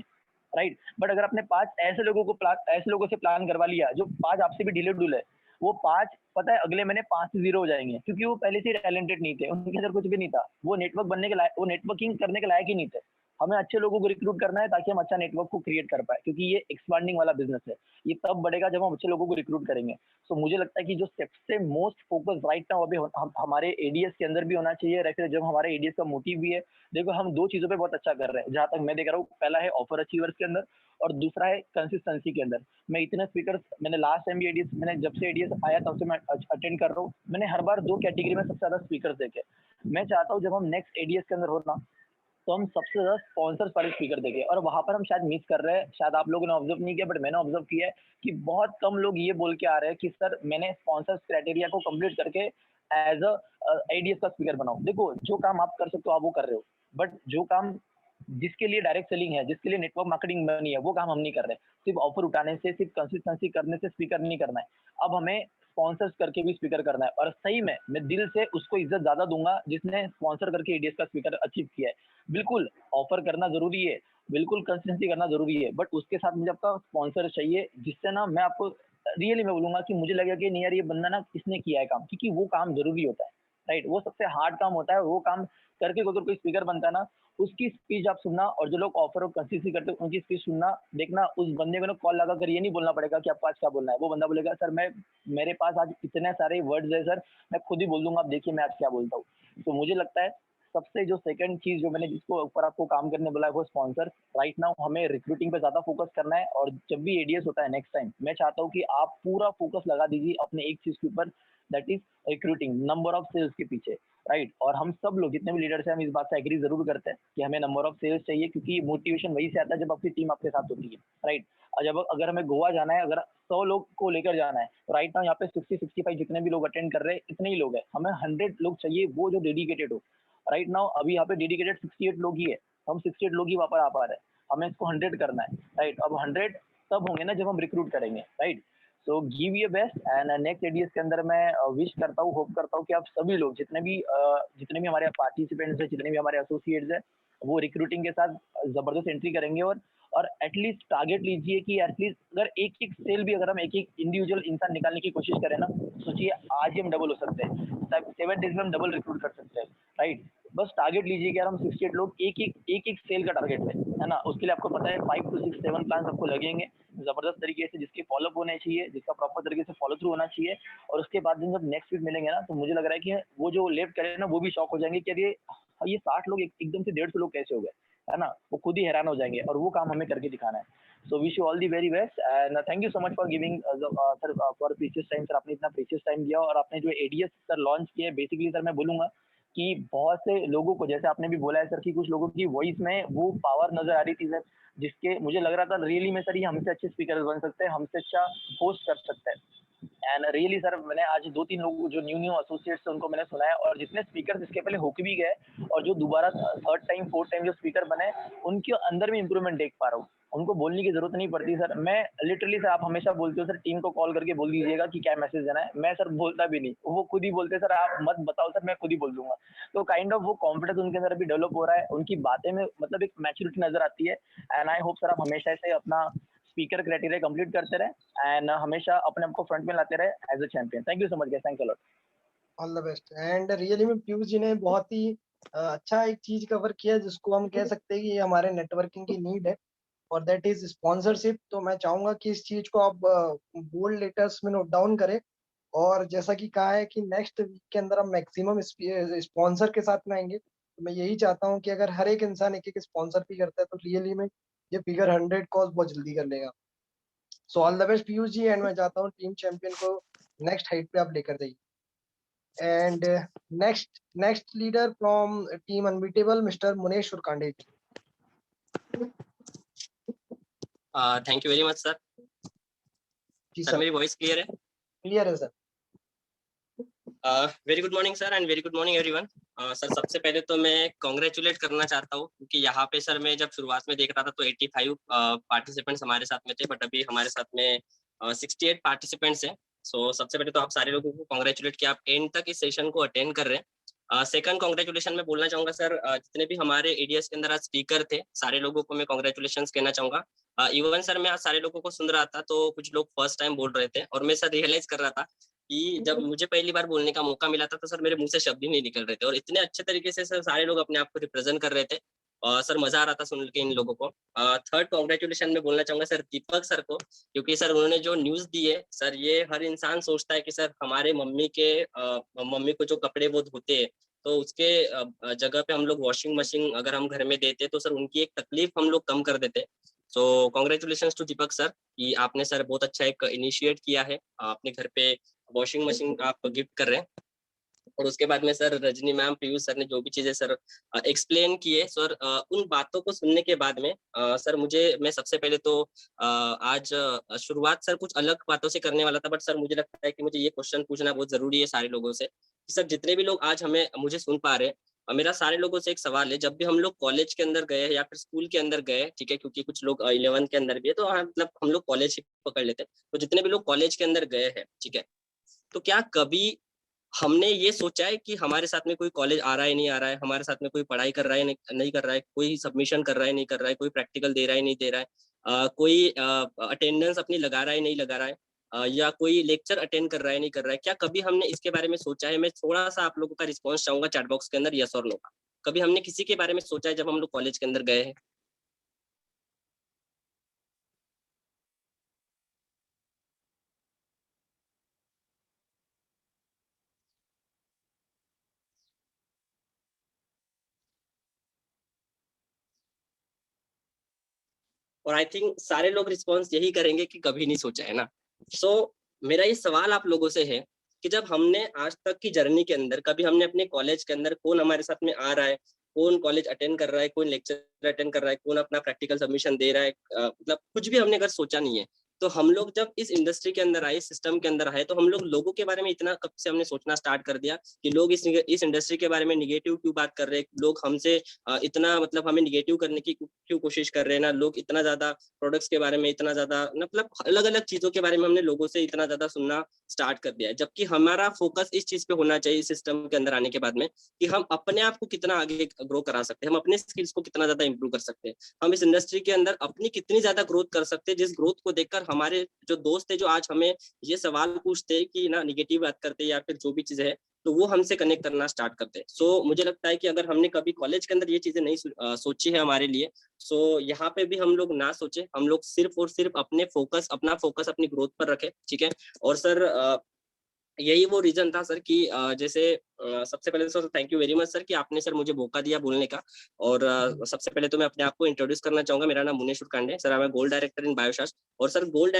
राइट। बट अगर आपने 5 ऐसे लोगों से प्लान करवा लिया जो 5 आपसे भी ढीले ढूले, वो 5 पता है अगले महीने 5 से 0 हो जाएंगे, क्योंकि वो पहले से टैलेंटेड नहीं थे, उनके अंदर कुछ भी नहीं था, वो नेटवर्क बनने के लायक, वो नेटवर्किंग करने के लायक ही नहीं थे। हमें अच्छे लोगों को रिक्रूट करना है ताकि हम अच्छा नेटवर्क को क्रिएट कर पाए, क्योंकि ये एक्सपांडिंग वाला बिजनेस है। ये तब बढ़ेगा जब हम अच्छे लोगों को रिक्रूट करेंगे। सो मुझे लगता है कि जो सबसे मोस्ट फोकस राइट नाउ अभी हमारे एडीएस के अंदर भी होना चाहिए, फिर जब हमारे एडीएस का मोटिव भी है। देखो हम 2 चीजों पे बहुत अच्छा कर रहे हैं जहां तक मैं देख रहा हूँ। पहला है ऑफर अचीवर्स के अंदर, और दूसरा है कंसिस्टेंसी के अंदर। मैं इतने स्पीकर, मैंने लास्ट टाइम भी एडीएस, मैंने जब से एडीएस आया तब से मैं अटेंड कर रहा हूँ, मैंने हर बार 2 कैटेगरी में सबसे ज्यादा स्पीकर देखे। मैं चाहता हूँ जब हम नेक्स्ट एडीएस के अंदर हो ना, तो हम सबसे ज्यादा स्पॉन्सर्स वाले स्पीकर देखें, और वहां पर हम शायद मिस कर रहे हैं। शायद आप लोगों ने ऑब्जर्व नहीं किया, बट मैंने ऑब्जर्व किया है कि बहुत कम लोग ये बोल के आ रहे हैं कि सर मैंने स्पॉन्सर्स क्राइटेरिया को कंप्लीट करके एज अ एडीएस का स्पीकर बनाऊं। देखो जो काम आप कर सकते हो आप वो कर रहे हो, बट जो काम जिसके लिए डायरेक्ट सेलिंग है, जिसके लिए नेटवर्क मार्केटिंग बनी है, वो काम हम नहीं कर रहे। सिर्फ ऑफर उठाने से, सिर्फ कंसिस्टेंसी करने से स्पीकर नहीं करना है। अब हमें स्पॉन्सर्स करके भी स्पीकर करना है, और सही में मैं दिल से उसको इज्जत ज्यादा दूंगा जिसने स्पॉन्सर करके एडीएस का स्पीकर अचीव किया है। बिल्कुल ऑफर करना जरूरी है, बिल्कुल कंसिस्टेंसी करना जरूरी है, बट उसके साथ मुझे आपका स्पॉन्सर चाहिए, जिससे ना मैं आपको रियली मैं बोलूंगा कि मुझे लगेगा कि नहीं यार ये बंदा ना किसने किया है काम, क्योंकि वो काम जरूरी होता है, राइट। वो सबसे हार्ड काम होता है। वो काम करके अगर कोई स्पीकर बनता है ना, उसकी स्पीच आप सुनना, और जो लोग ऑफर और कंसिस्टेंसी करते हैं उनकी स्पीच सुनना, देखना उस बंदे को ना कॉल लगा कर ये नहीं बोलना पड़ेगा कि आपको आज क्या बोलना है। वो बंदा बोलेगा सर मेरे पास आज इतने सारे वर्ड्स है सर, मैं खुद ही बोल दूंगा, आप देखिए मैं आज क्या बोलता हूँ। तो मुझे लगता है सबसे जो सेकंड चीज जो मैंने जिसको ऊपर आपको काम करने बोला है वो स्पॉन्सर। राइट नाउ हमें रिक्रूटिंग पे ज्यादा फोकस करना है, और जब भी एडीएस होता है नेक्स्ट टाइम, मैं चाहता हूँ कि आप पूरा फोकस लगा दीजिए अपने एक चीज के ऊपर, that is recruiting, number of sales के पीछे, राइट। और हम सब लोग जितने भी लीडर्स हैं हम इस बात से एग्री जरूर करते हैं कि हमें नंबर ऑफ सेल्स चाहिए, क्योंकि मोटिवेशन वही से आता है जब आपकी टीम आपके साथ होती है, राइट। और जब अगर हमें गोवा जाना है, अगर 100 लोग को लेकर जाना है, तो राइट नाउ यहाँ पे 60-65 जितने भी लोग अटेंड कर रहे हैं इतने ही लोग हैं, हमें 100 लोग चाहिए वो जो डेडिकेटेड हो। राइट नाउ अभी यहाँ पे डेडिकेटेड 68 लोग ही है, हम 68 लोग ही वहाँ पर आ पा रहे हैं, हमें इसको 100 करना है, राइट। अब 100 तब होंगे ना जब हम रिक्रूट करेंगे, right. So give your best, and next ADS के अंदर मैं विश करता हूँ, होप करता हूँ कि आप सभी लोग जितने भी हमारे पार्टिसिपेंट्स हैं, जितने भी हमारे एसोसिएट्स हैं, वो रिक्रूटिंग के साथ जबरदस्त एंट्री करेंगे, और एटलीस्ट टारगेट लीजिए कि एटलीस्ट अगर एक सेल भी अगर हम एक इंडिविजुअल इंसान निकालने की कोशिश करें ना, सोचिए आज ही हम डबल हो सकते हैं, 7 डेज में हम डबल रिक्रूट कर सकते हैं, राइट। बस टारगेट लीजिए कि यार हम 68 लोग एक सेल का टारगेट है ना। उसके लिए आपको पता है 5 to 6 7 प्लान आपको लगेंगे जबरदस्त तरीके से, जिसके फॉलोअप होने चाहिए, जिसका प्रॉपर तरीके से फॉलो थ्रू होना चाहिए। और उसके बाद जब नेक्स्ट वीक मिलेंगे ना, तो मुझे लग रहा है कि वो जो लेफ्ट करें ना वो भी शॉक हो जाएंगे कि ये 60 लोग एकदम से 150 लोग कैसे हो गए, है ना। वो खुद ही हैरान हो जाएंगे, और वो काम हमें करके दिखाना है। सो wish you all the very best, and thank you so much for giving sir for precious time. Sir आपने इतना प्रीशियस टाइम दिया, और आपने जो एडीएस सर लॉन्च किया है, बेसिकली सर मैं बोलूंगा कि बहुत से लोगों को, जैसे आपने भी बोला है सर कि कुछ लोगों की वॉइस में वो पावर नजर आ रही थी सर, जिसके मुझे लग रहा था रियली में सर ये हमसे अच्छे स्पीकर बन सकते हैं, हमसे अच्छा होस्ट कर सकते हैं। एंड रियली सर मैंने आज 2-3 लोग जो न्यू एसोसिएट्स उनको मैंने सुना है, और जितने स्पीकर्स इसके पहले होके भी गए और जो दोबारा थर्ड टाइम फोर्थ टाइम जो स्पीकर बने, उनके अंदर भी इंप्रूवमेंट देख पा रहा हूँ। उनको बोलने की जरूरत नहीं पड़ती सर। मैं लिटरली सर, आप हमेशा बोलते हो सर टीम को कॉल करके बोल दीजिएगा कि क्या मैसेज देना है, मैं सर बोलता भी नहीं, वो खुद ही बोलते सर आप मत बताओ सर, मैं खुद ही बोल दूंगा। तो काइंड ऑफ वो कॉन्फिडेंस उनके अंदर अभी डेवलप हो रहा है, उनकी बातें में मतलब एक मैच्योरिटी नजर आती है। एंड आई होप सर आप हमेशा ऐसे अपना स्पीकर क्राइटेरिया कंप्लीट करते रहे एंड हमेशा अपने आप को फ्रंट में लाते रहे as a champion. Thank you so much guys, thanks a lot. All the best. And really में पीयूष जी ने बहुत ही अच्छा एक चीज कवर किया जिसको हम कह सकते हैं कि ये हमारे नेटवर्किंग की नीड है, और दैट इज स्पॉन्सरशिप। तो मैं चाहूंगा कि इस चीज को आप बोल्ड लेटर्स में नोट डाउन करें, और जैसा कि कहा है कि नेक्स्ट वीक के अंदर हम मैक्सिमम स्पॉन्सर के साथ में आएंगे। तो मैं यही चाहता हूँ कि अगर हर एक इंसान एक एक स्पॉन्सर भी करता है तो रियली में ये फिगर 100 कॉज बहुत जल्दी कर लेगा। So all the best Piyush ji, and मैं चाहता हूँ टीम चैंपियन को नेक्स्ट हाइट पे आप लेकर जाइए। And next leader from team unbeatable mister Munesh Surkande. Thank you very much sir. Sir मेरी वॉइस क्लियर है? क्लियर है sir. Very good morning sir and very good morning everyone. Sir सबसे पहले तो मैं कॉन्ग्रेचुलेट करना चाहता हूँ, क्योंकि यहाँ पे सर मैं जब शुरुआत में देख रहा था तो 85 पार्टिसिपेंट्स हमारे साथ में थे, बट अभी हमारे साथ में 68 पार्टिसिपेंट्स हैं। सो सबसे पहले तो आप सारे लोगों को कॉन्ग्रेचुलेट कि आप एंड तक इस सेशन को अटेंड कर रहे हैं। सेकंड कॉन्ग्रेचुलेशन मैं बोलना चाहूंगा सर, जितने भी हमारे एडीएस के अंदर आज स्पीकर थे सारे लोगों को मैं कॉन्ग्रेचुलेशन कहना चाहूंगा। इवन सर मैं आज सारे लोगों को सुन रहा था तो कुछ लोग फर्स्ट टाइम बोल रहे थे, और मैं सर रियलाइज कर रहा था कि जब मुझे पहली बार बोलने का मौका मिला था तो सर मेरे मुंह से शब्द ही नहीं निकल रहे थे, और इतने अच्छे तरीके से सर सारे लोग अपने आप को रिप्रेजेंट कर रहे थे, और सर मजा आ रहा था सुन के इन लोगों को। थर्ड कॉन्ग्रेचुलेशन में बोलना चाहूंगा सर दीपक सर को, क्योंकि सर उन्होंने जो न्यूज दी है सर, ये हर इंसान सोचता है कि सर हमारे मम्मी को जो कपड़े वो धोते हैं तो उसके जगह पे हम लोग वॉशिंग मशीन अगर हम घर में देते तो सर उनकी एक तकलीफ हम लोग कम कर देते। So congratulation to Deepak sir कि आपने सर बहुत अच्छा एक इनिशिएट किया है, अपने घर पे वॉशिंग मशीन आप गिफ्ट कर रहे हैं। और उसके बाद में sir Rajni ma'am, Piyush sir ने जो भी चीजें सर एक्सप्लेन किए सर, उन बातों को सुनने के बाद में सर मैं सबसे पहले तो आज शुरुआत सर कुछ अलग बातों से करने वाला था, बट सर मुझे लगता है कि मुझे ये क्वेश्चन पूछना बहुत जरूरी है सारे लोगों से कि सर जितने भी लोग आज मुझे सुन पा रहे हैं, मेरा सारे लोगों से एक सवाल है, जब भी हम लोग कॉलेज के अंदर गए या फिर स्कूल के अंदर गए, ठीक है, क्योंकि कुछ लोग 11 के अंदर भी है तो मतलब हम लोग कॉलेज ही पकड़ लेते हैं, तो जितने भी लोग कॉलेज के अंदर गए हैं, ठीक है, तो क्या कभी हमने ये सोचा है कि हमारे साथ में कोई कॉलेज आ रहा है नहीं आ रहा है, हमारे साथ में कोई पढ़ाई कर रहा है नहीं कर रहा है, कोई सबमिशन कर रहा है नहीं कर रहा है, कोई प्रैक्टिकल दे रहा है नहीं दे रहा है, कोई अटेंडेंस अपनी लगा रहा है नहीं लगा रहा है, या कोई लेक्चर अटेंड कर रहा है नहीं कर रहा है, क्या कभी हमने इसके बारे में सोचा है? मैं थोड़ा सा आप लोगों का रिस्पॉन्स चाहूंगा चैट बॉक्स के अंदर, यस और नो का। कभी हमने किसी के बारे में सोचा है जब हम लोग कॉलेज के अंदर गए हैं? और आई थिंक सारे लोग रिस्पॉन्स यही करेंगे कि कभी नहीं सोचा है ना। सो मेरा ये सवाल आप लोगों से है कि जब हमने आज तक की जर्नी के अंदर कभी हमने अपने कॉलेज के अंदर कौन हमारे साथ में आ रहा है, कौन कॉलेज अटेंड कर रहा है, कौन लेक्चर अटेंड कर रहा है, कौन अपना प्रैक्टिकल सबमिशन दे रहा है, मतलब कुछ भी हमने अगर सोचा नहीं है। तो हम लोग जब इस इंडस्ट्री के अंदर आए, सिस्टम के अंदर आए, तो हम लोग लोगों के बारे में इतना कब से हमने सोचना स्टार्ट कर दिया कि लोग इस इंडस्ट्री के बारे में निगेटिव क्यों बात कर रहे हैं, लोग हमसे इतना मतलब हमें निगेटिव करने की क्यों कोशिश कर रहे हैं ना, लोग इतना ज्यादा प्रोडक्ट्स के बारे में इतना ज्यादा मतलब अलग अलग चीजों के बारे में हमने लोगों से इतना ज्यादा सुनना स्टार्ट कर दिया है, जबकि हमारा फोकस इस चीज पे होना चाहिए इस सिस्टम के अंदर आने के बाद में कि हम अपने आप को कितना आगे ग्रो करा सकते हैं, हम अपने स्किल्स को कितना ज्यादा इंप्रूव कर सकते हैं, हम इस इंडस्ट्री के अंदर अपनी कितनी ज्यादा ग्रोथ कर सकते हैं, जिस ग्रोथ को देखकर हमारे जो दोस्त है जो आज हमें ये सवाल पूछते हैं कि ना निगेटिव बात करते हैं या फिर जो भी चीजें है, तो वो हमसे कनेक्ट करना स्टार्ट करते हैं। सो मुझे लगता है कि अगर हमने कभी कॉलेज के अंदर ये चीजें नहीं सोची है हमारे लिए, सो यहाँ पे भी हम लोग ना सोचे, हम लोग सिर्फ और सिर्फ अपना फोकस अपनी ग्रोथ पर रखें, ठीक है। और सर यही वो रीजन था सर कि जैसे सबसे पहले sir thank you very much sir कि आपने सर मुझे मौका दिया बोलने का। और सबसे पहले तो मैं अपने आप को इंट्रोड्यूस करना चाहूंगा, मेरा नाम मुनेश सुरकांडे सर, मैं गोल्ड डायरेक्टर इन बायोशास्त्र। और सर गोल्ड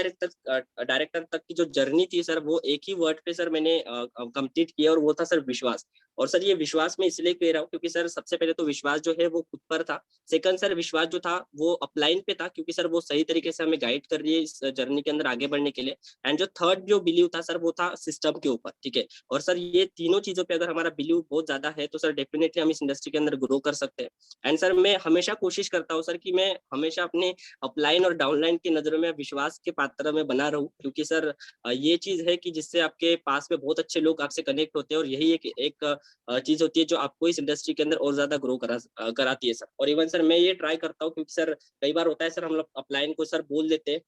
डायरेक्टर तक की जो जर्नी थी सर, वो एक ही वर्ड पे सर मैंने कंप्लीट किया और वो था सर विश्वास। और सर ये विश्वास मैं इसलिए कह रहा हूँ क्योंकि सर सबसे पहले तो विश्वास जो है वो खुद पर था। सेकंड सर विश्वास जो था वो अपलाइन पे था क्योंकि सर वो सही तरीके से हमें गाइड कर रही है इस जर्नी के अंदर आगे बढ़ने के लिए। एंड जो थर्ड जो बिलीव था सर वो था सिस्टम के ऊपर, ठीक है। और सर ये तीनों चीजों पे अगर हमारा बिलीव बहुत ज्यादा है तो सर डेफिनेटली हम इस इंडस्ट्री के अंदर ग्रो कर सकते हैं। एंड सर मैं हमेशा कोशिश करता हूँ सर कि मैं हमेशा अपने अपलाइन और डाउनलाइन की नजरों में विश्वास के पात्र में बना रहूं, क्योंकि सर ये चीज है कि जिससे आपके पास में बहुत अच्छे लोग आपसे कनेक्ट होते हैं और यही एक चीज होती है जो आपको इस इंडस्ट्री के अंदर और ज्यादा ग्रो कराती है सर। और इवन सर मैं ये ट्राई करता हूँ क्योंकि सर कई बार होता है सर हम लोग अपलाइन को सर बोल देते हैं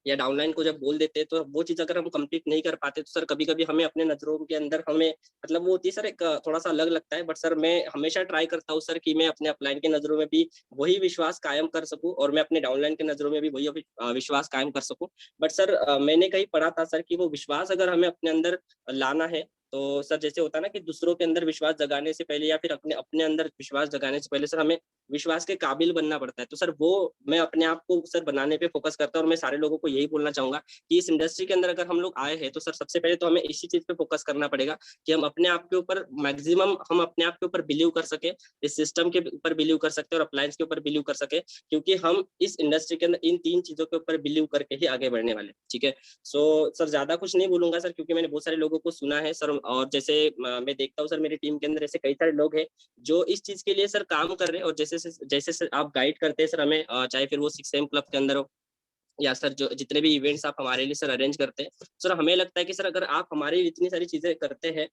या डाउनलाइन को जब बोल देते हैं तो वो चीज अगर हम कंप्लीट नहीं कर पाते तो सर कभी कभी हमें अपने नजरों के अंदर हमें मतलब वो होती है सर एक थोड़ा सा अलग लगता है। बट सर मैं हमेशा ट्राई करता हूँ सर कि मैं अपने अपलाइन के नजरों में भी वही विश्वास कायम कर सकूं और मैं अपने डाउनलाइन के नजरों में भी वही विश्वास कायम कर सकूं। बट सर मैंने कहीं पढ़ा था सर कि वो विश्वास अगर हमें अपने अंदर लाना है तो सर जैसे होता है ना कि दूसरों के अंदर विश्वास जगाने से पहले या फिर अपने अपने अंदर विश्वास जगाने से पहले सर हमें विश्वास के काबिल बनना पड़ता है। तो सर वो मैं अपने आप को सर बनाने पे फोकस करता हूँ और मैं सारे लोगों को यही बोलना चाहूंगा कि इस इंडस्ट्री के अंदर अगर हम लोग आए हैं तो सर सबसे पहले तो हमें इसी चीज पे फोकस करना पड़ेगा कि हम अपने आप के ऊपर मैक्सिमम हम अपने आप के ऊपर बिलीव कर सके, इस सिस्टम के ऊपर बिलीव कर सकते और अप्लायंस के ऊपर बिलीव कर सके, क्योंकि हम इस इंडस्ट्री के अंदर इन तीन चीजों के ऊपर बिलीव करके ही आगे बढ़ने वाले, ठीक है। सो सर ज्यादा कुछ नहीं बोलूंगा सर क्योंकि मैंने बहुत सारे लोगों को सुना है सर और जैसे मैं देखता हूँ सर मेरी टीम के अंदर ऐसे कई सारे लोग हैं जो इस चीज के लिए सर काम कर रहे हैं और जैसे सर आप गाइड करते हैं सर हमें चाहे फिर वो 6am क्लब के अंदर हो या सर जो जितने भी इवेंट्स आप हमारे लिए सर अरेंज करते हैं सर हमें लगता है कि सर अगर आप हमारे लिए इतनी सारी चीजें करते हैं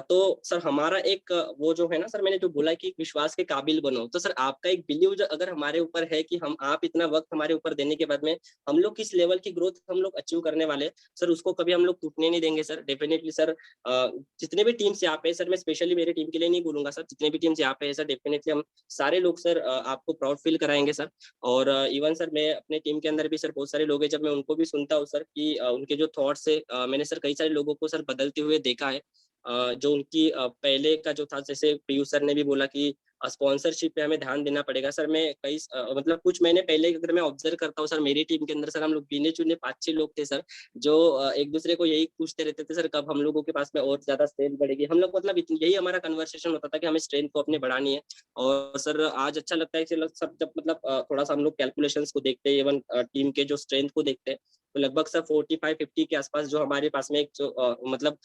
तो सर हमारा एक वो जो है ना सर मैंने जो बोला कि विश्वास के काबिल बनो, तो सर आपका एक बिलीव जो अगर हमारे ऊपर है कि हम आप इतना वक्त हमारे ऊपर देने के बाद में हम लोग किस लेवल की ग्रोथ हम लोग अचीव करने वाले सर उसको कभी हम लोग टूटने नहीं देंगे सर। डेफिनेटली सर जितने भी टीम्स यहाँ पे सर मैं स्पेशली मेरी टीम के लिए नहीं बोलूंगा सर, जितने भी टीम्स यहाँ पे है सर डेफिनेटली हम सारे लोग सर आपको प्राउड फील कराएंगे सर। और इवन सर मैं अपने टीम के अंदर भी सर बहुत सारे लोग हैं जब मैं उनको भी सुनता हूँ सर कि उनके जो थॉट्स है मैंने सर कई सारे लोगों को सर बदलते हुए देखा है। जो उनकी पहले का जो था जैसे पीयूष सर ने भी बोला कि स्पॉन्सरशिप पे हमें ध्यान देना पड़ेगा सर। मैं कई मतलब कुछ महीने पहले अगर मैं ऑब्जर्व करता हूँ सर मेरी टीम के अंदर सर हम लोग गिने चुने 5-6 लोग थे सर जो एक दूसरे को यही पूछते रहते थे सर कब हम लोगों के पास में और ज्यादा स्ट्रेंथ बढ़ेगी। हम लोग मतलब यही हमारा कन्वर्सेशन होता था कि हमें स्ट्रेंथ को अपने बढ़ानी है। और सर आज अच्छा लगता है कि सब जब मतलब थोड़ा सा हम लोग कैलकुलेशंस को देखते हैं इवन टीम के जो स्ट्रेंथ को देखते हैं तो लगभग सर 45-50 के आसपास जो हमारे पास में एक जो मतलब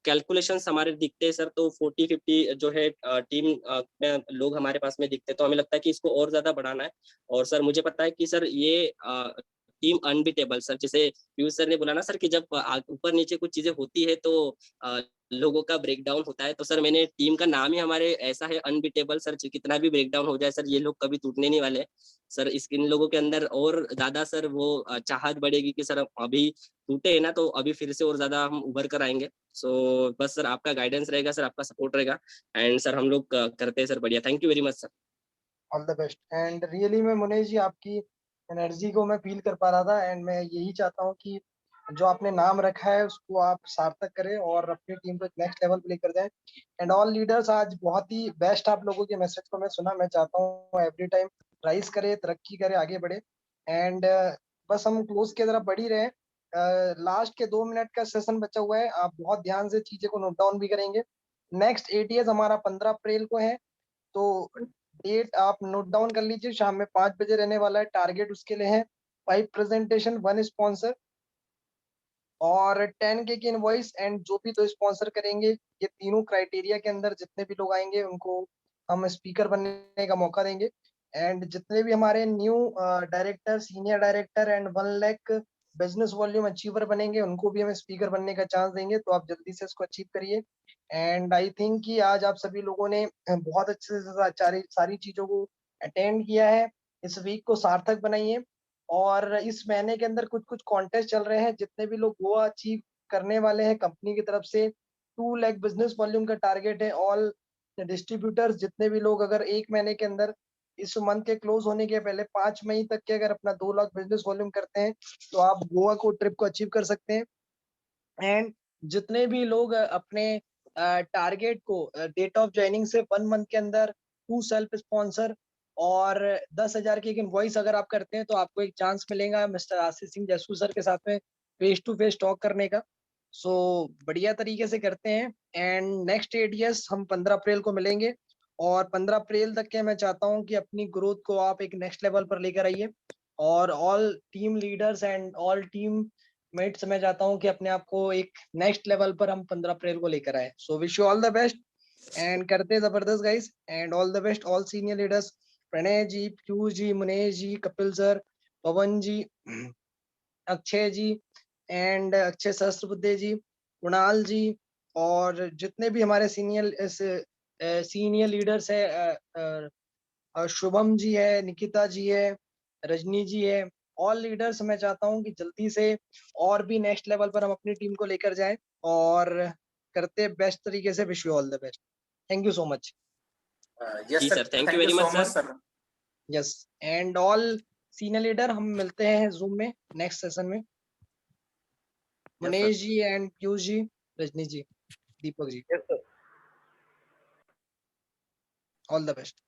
कैलकुलेशंस हमारे दिखते हैं सर तो 40-50 जो है टीम में लोग हमारे पास में दिखते हैं तो हमें लगता है कि इसको और ज्यादा बढ़ाना है। और सर मुझे पता है कि सर ये टीम अनबीटेबल सर जैसे पीयूष सर ने बोला ना सर कि जब ऊपर नीचे कुछ चीजें होती है तो लोगों का ब्रेकडाउन होता है, तो सर मैंने टीम का नाम ही हमारे ऐसा है अनबीटेबल सर। कितना भी ब्रेकडाउन हो जाए सर ये लोग कभी टूटने नहीं वाले सर। इन लोगों के अंदर और ज्यादा सर वो चाहत बढ़ेगी कि सर अभी टूटे है ना तो अभी फिर से और ज्यादा हम उभर कर आएंगे। सो बस सर आपका गाइडेंस रहेगा सर, आपका सपोर्ट रहेगा एंड सर हम लोग करते हैं सर बढ़िया। Thank you very much sir. All the best. And really में मुनेश जी आपकी एनर्जी को मैं फील कर पा रहा था एंड मैं यही चाहता हूँ कि जो आपने नाम रखा है उसको आप सार्थक करें और अपनी टीम को नेक्स्ट लेवल पे लेकर जाएं। एंड ऑल लीडर्स आज बहुत ही बेस्ट आप लोगों के मैसेज को मैं सुना। मैं चाहता हूँ एवरी टाइम राइज करे, तरक्की करे, आगे बढ़े एंड बस हम क्लोज की तरफ बढ़ ही रहे। लास्ट के 2 मिनट का सेशन बचा हुआ है, आप बहुत ध्यान से चीजें को नोट डाउन भी करेंगे। नेक्स्ट ATS हमारा 15 अप्रैल को है तो डेट आप नोट डाउन कर लीजिए, शाम में 5 बजे रहने वाला है। टारगेट उसके लिए है 5 प्रेजेंटेशन 1 स्पॉन्सर और 10K की इनवॉइस एंड जो भी 2 स्पॉन्सर करेंगे ये तीनों क्राइटेरिया के अंदर जितने भी लोग आएंगे उनको हम स्पीकर बनने का मौका देंगे। एंड जितने भी हमारे new director, senior director and 1 lakh business volume achiever बनेंगे उनको भी हम स्पीकर बनने का चांस देंगे, तो आप जल्दी से इसको अचीव करिए। एंड आई थिंक कि आज आप सभी लोगों ने बहुत अच्छे से सारी चीजों को अटेंड किया है। इस वीक को सार्थक बनाइए और इस महीने के अंदर कुछ कुछ कॉन्टेस्ट चल रहे हैं। जितने भी लोग वो अचीव करने वाले हैं कंपनी की तरफ से 2 लाख बिजनेस वॉल्यूम का टारगेट है। ऑल डिस्ट्रीब्यूटर्स जितने भी लोग अगर 1 महीने के अंदर इस मंथ के क्लोज होने के पहले 5 मई तक के अगर अपना 2 लाख बिजनेस वॉल्यूम करते हैं तो आप गोवा को ट्रिप को अचीव कर सकते हैं। एंड जितने भी लोग अपने टारगेट को डेट ऑफ ज्वाइनिंग से 1 मंथ के अंदर 2 सेल्फ स्पॉन्सर और 10,000 की एक इनवॉइस अगर आप करते हैं तो आपको एक चांस मिलेगा मिस्टर आशीष सिंह जैसू सर के साथ में फेस टू फेस टॉक करने का। सो बढ़िया तरीके से करते हैं। एंड नेक्स्ट एडीएस हम 15 अप्रैल को मिलेंगे, और 15 अप्रैल तक के मैं चाहता हूँ कि अपनी ग्रोथ को आप एक नेक्स्ट लेवल पर लेकर आइए, और all team leaders and all team mates मैं चाहता हूँ कि अपने आप को एक नेक्स्ट लेवल पर हम 15 अप्रैल को लेकर आए। So wish you all the best, and करते जबरदस्त guys, and all the best all senior leaders, Pranay ji, Piyush ji, Munesh ji, Kapil sir, Pawan ji, Akshay ji, and Akshay Sahasrabuddhe ji, Kunal ji, और जितने भी हमारे सीनियर लीडर्स है, शुभम जी है, निकिता जी है, रजनी जी है, ऑल लीडर्स, मैं चाहता हूँ कि जल्दी से और भी नेक्स्ट लेवल पर हम अपनी टीम को लेकर जाएं और करते बेस्ट तरीके से। Wish you all the best, thank you so much. जी sir, thank you very much sir. Yes, and all senior leader, हम मिलते हैं जूम में नेक्स्ट सेशन में। Munesh ji and Piyush ji, Rajni ji, Deepak ji, all the best.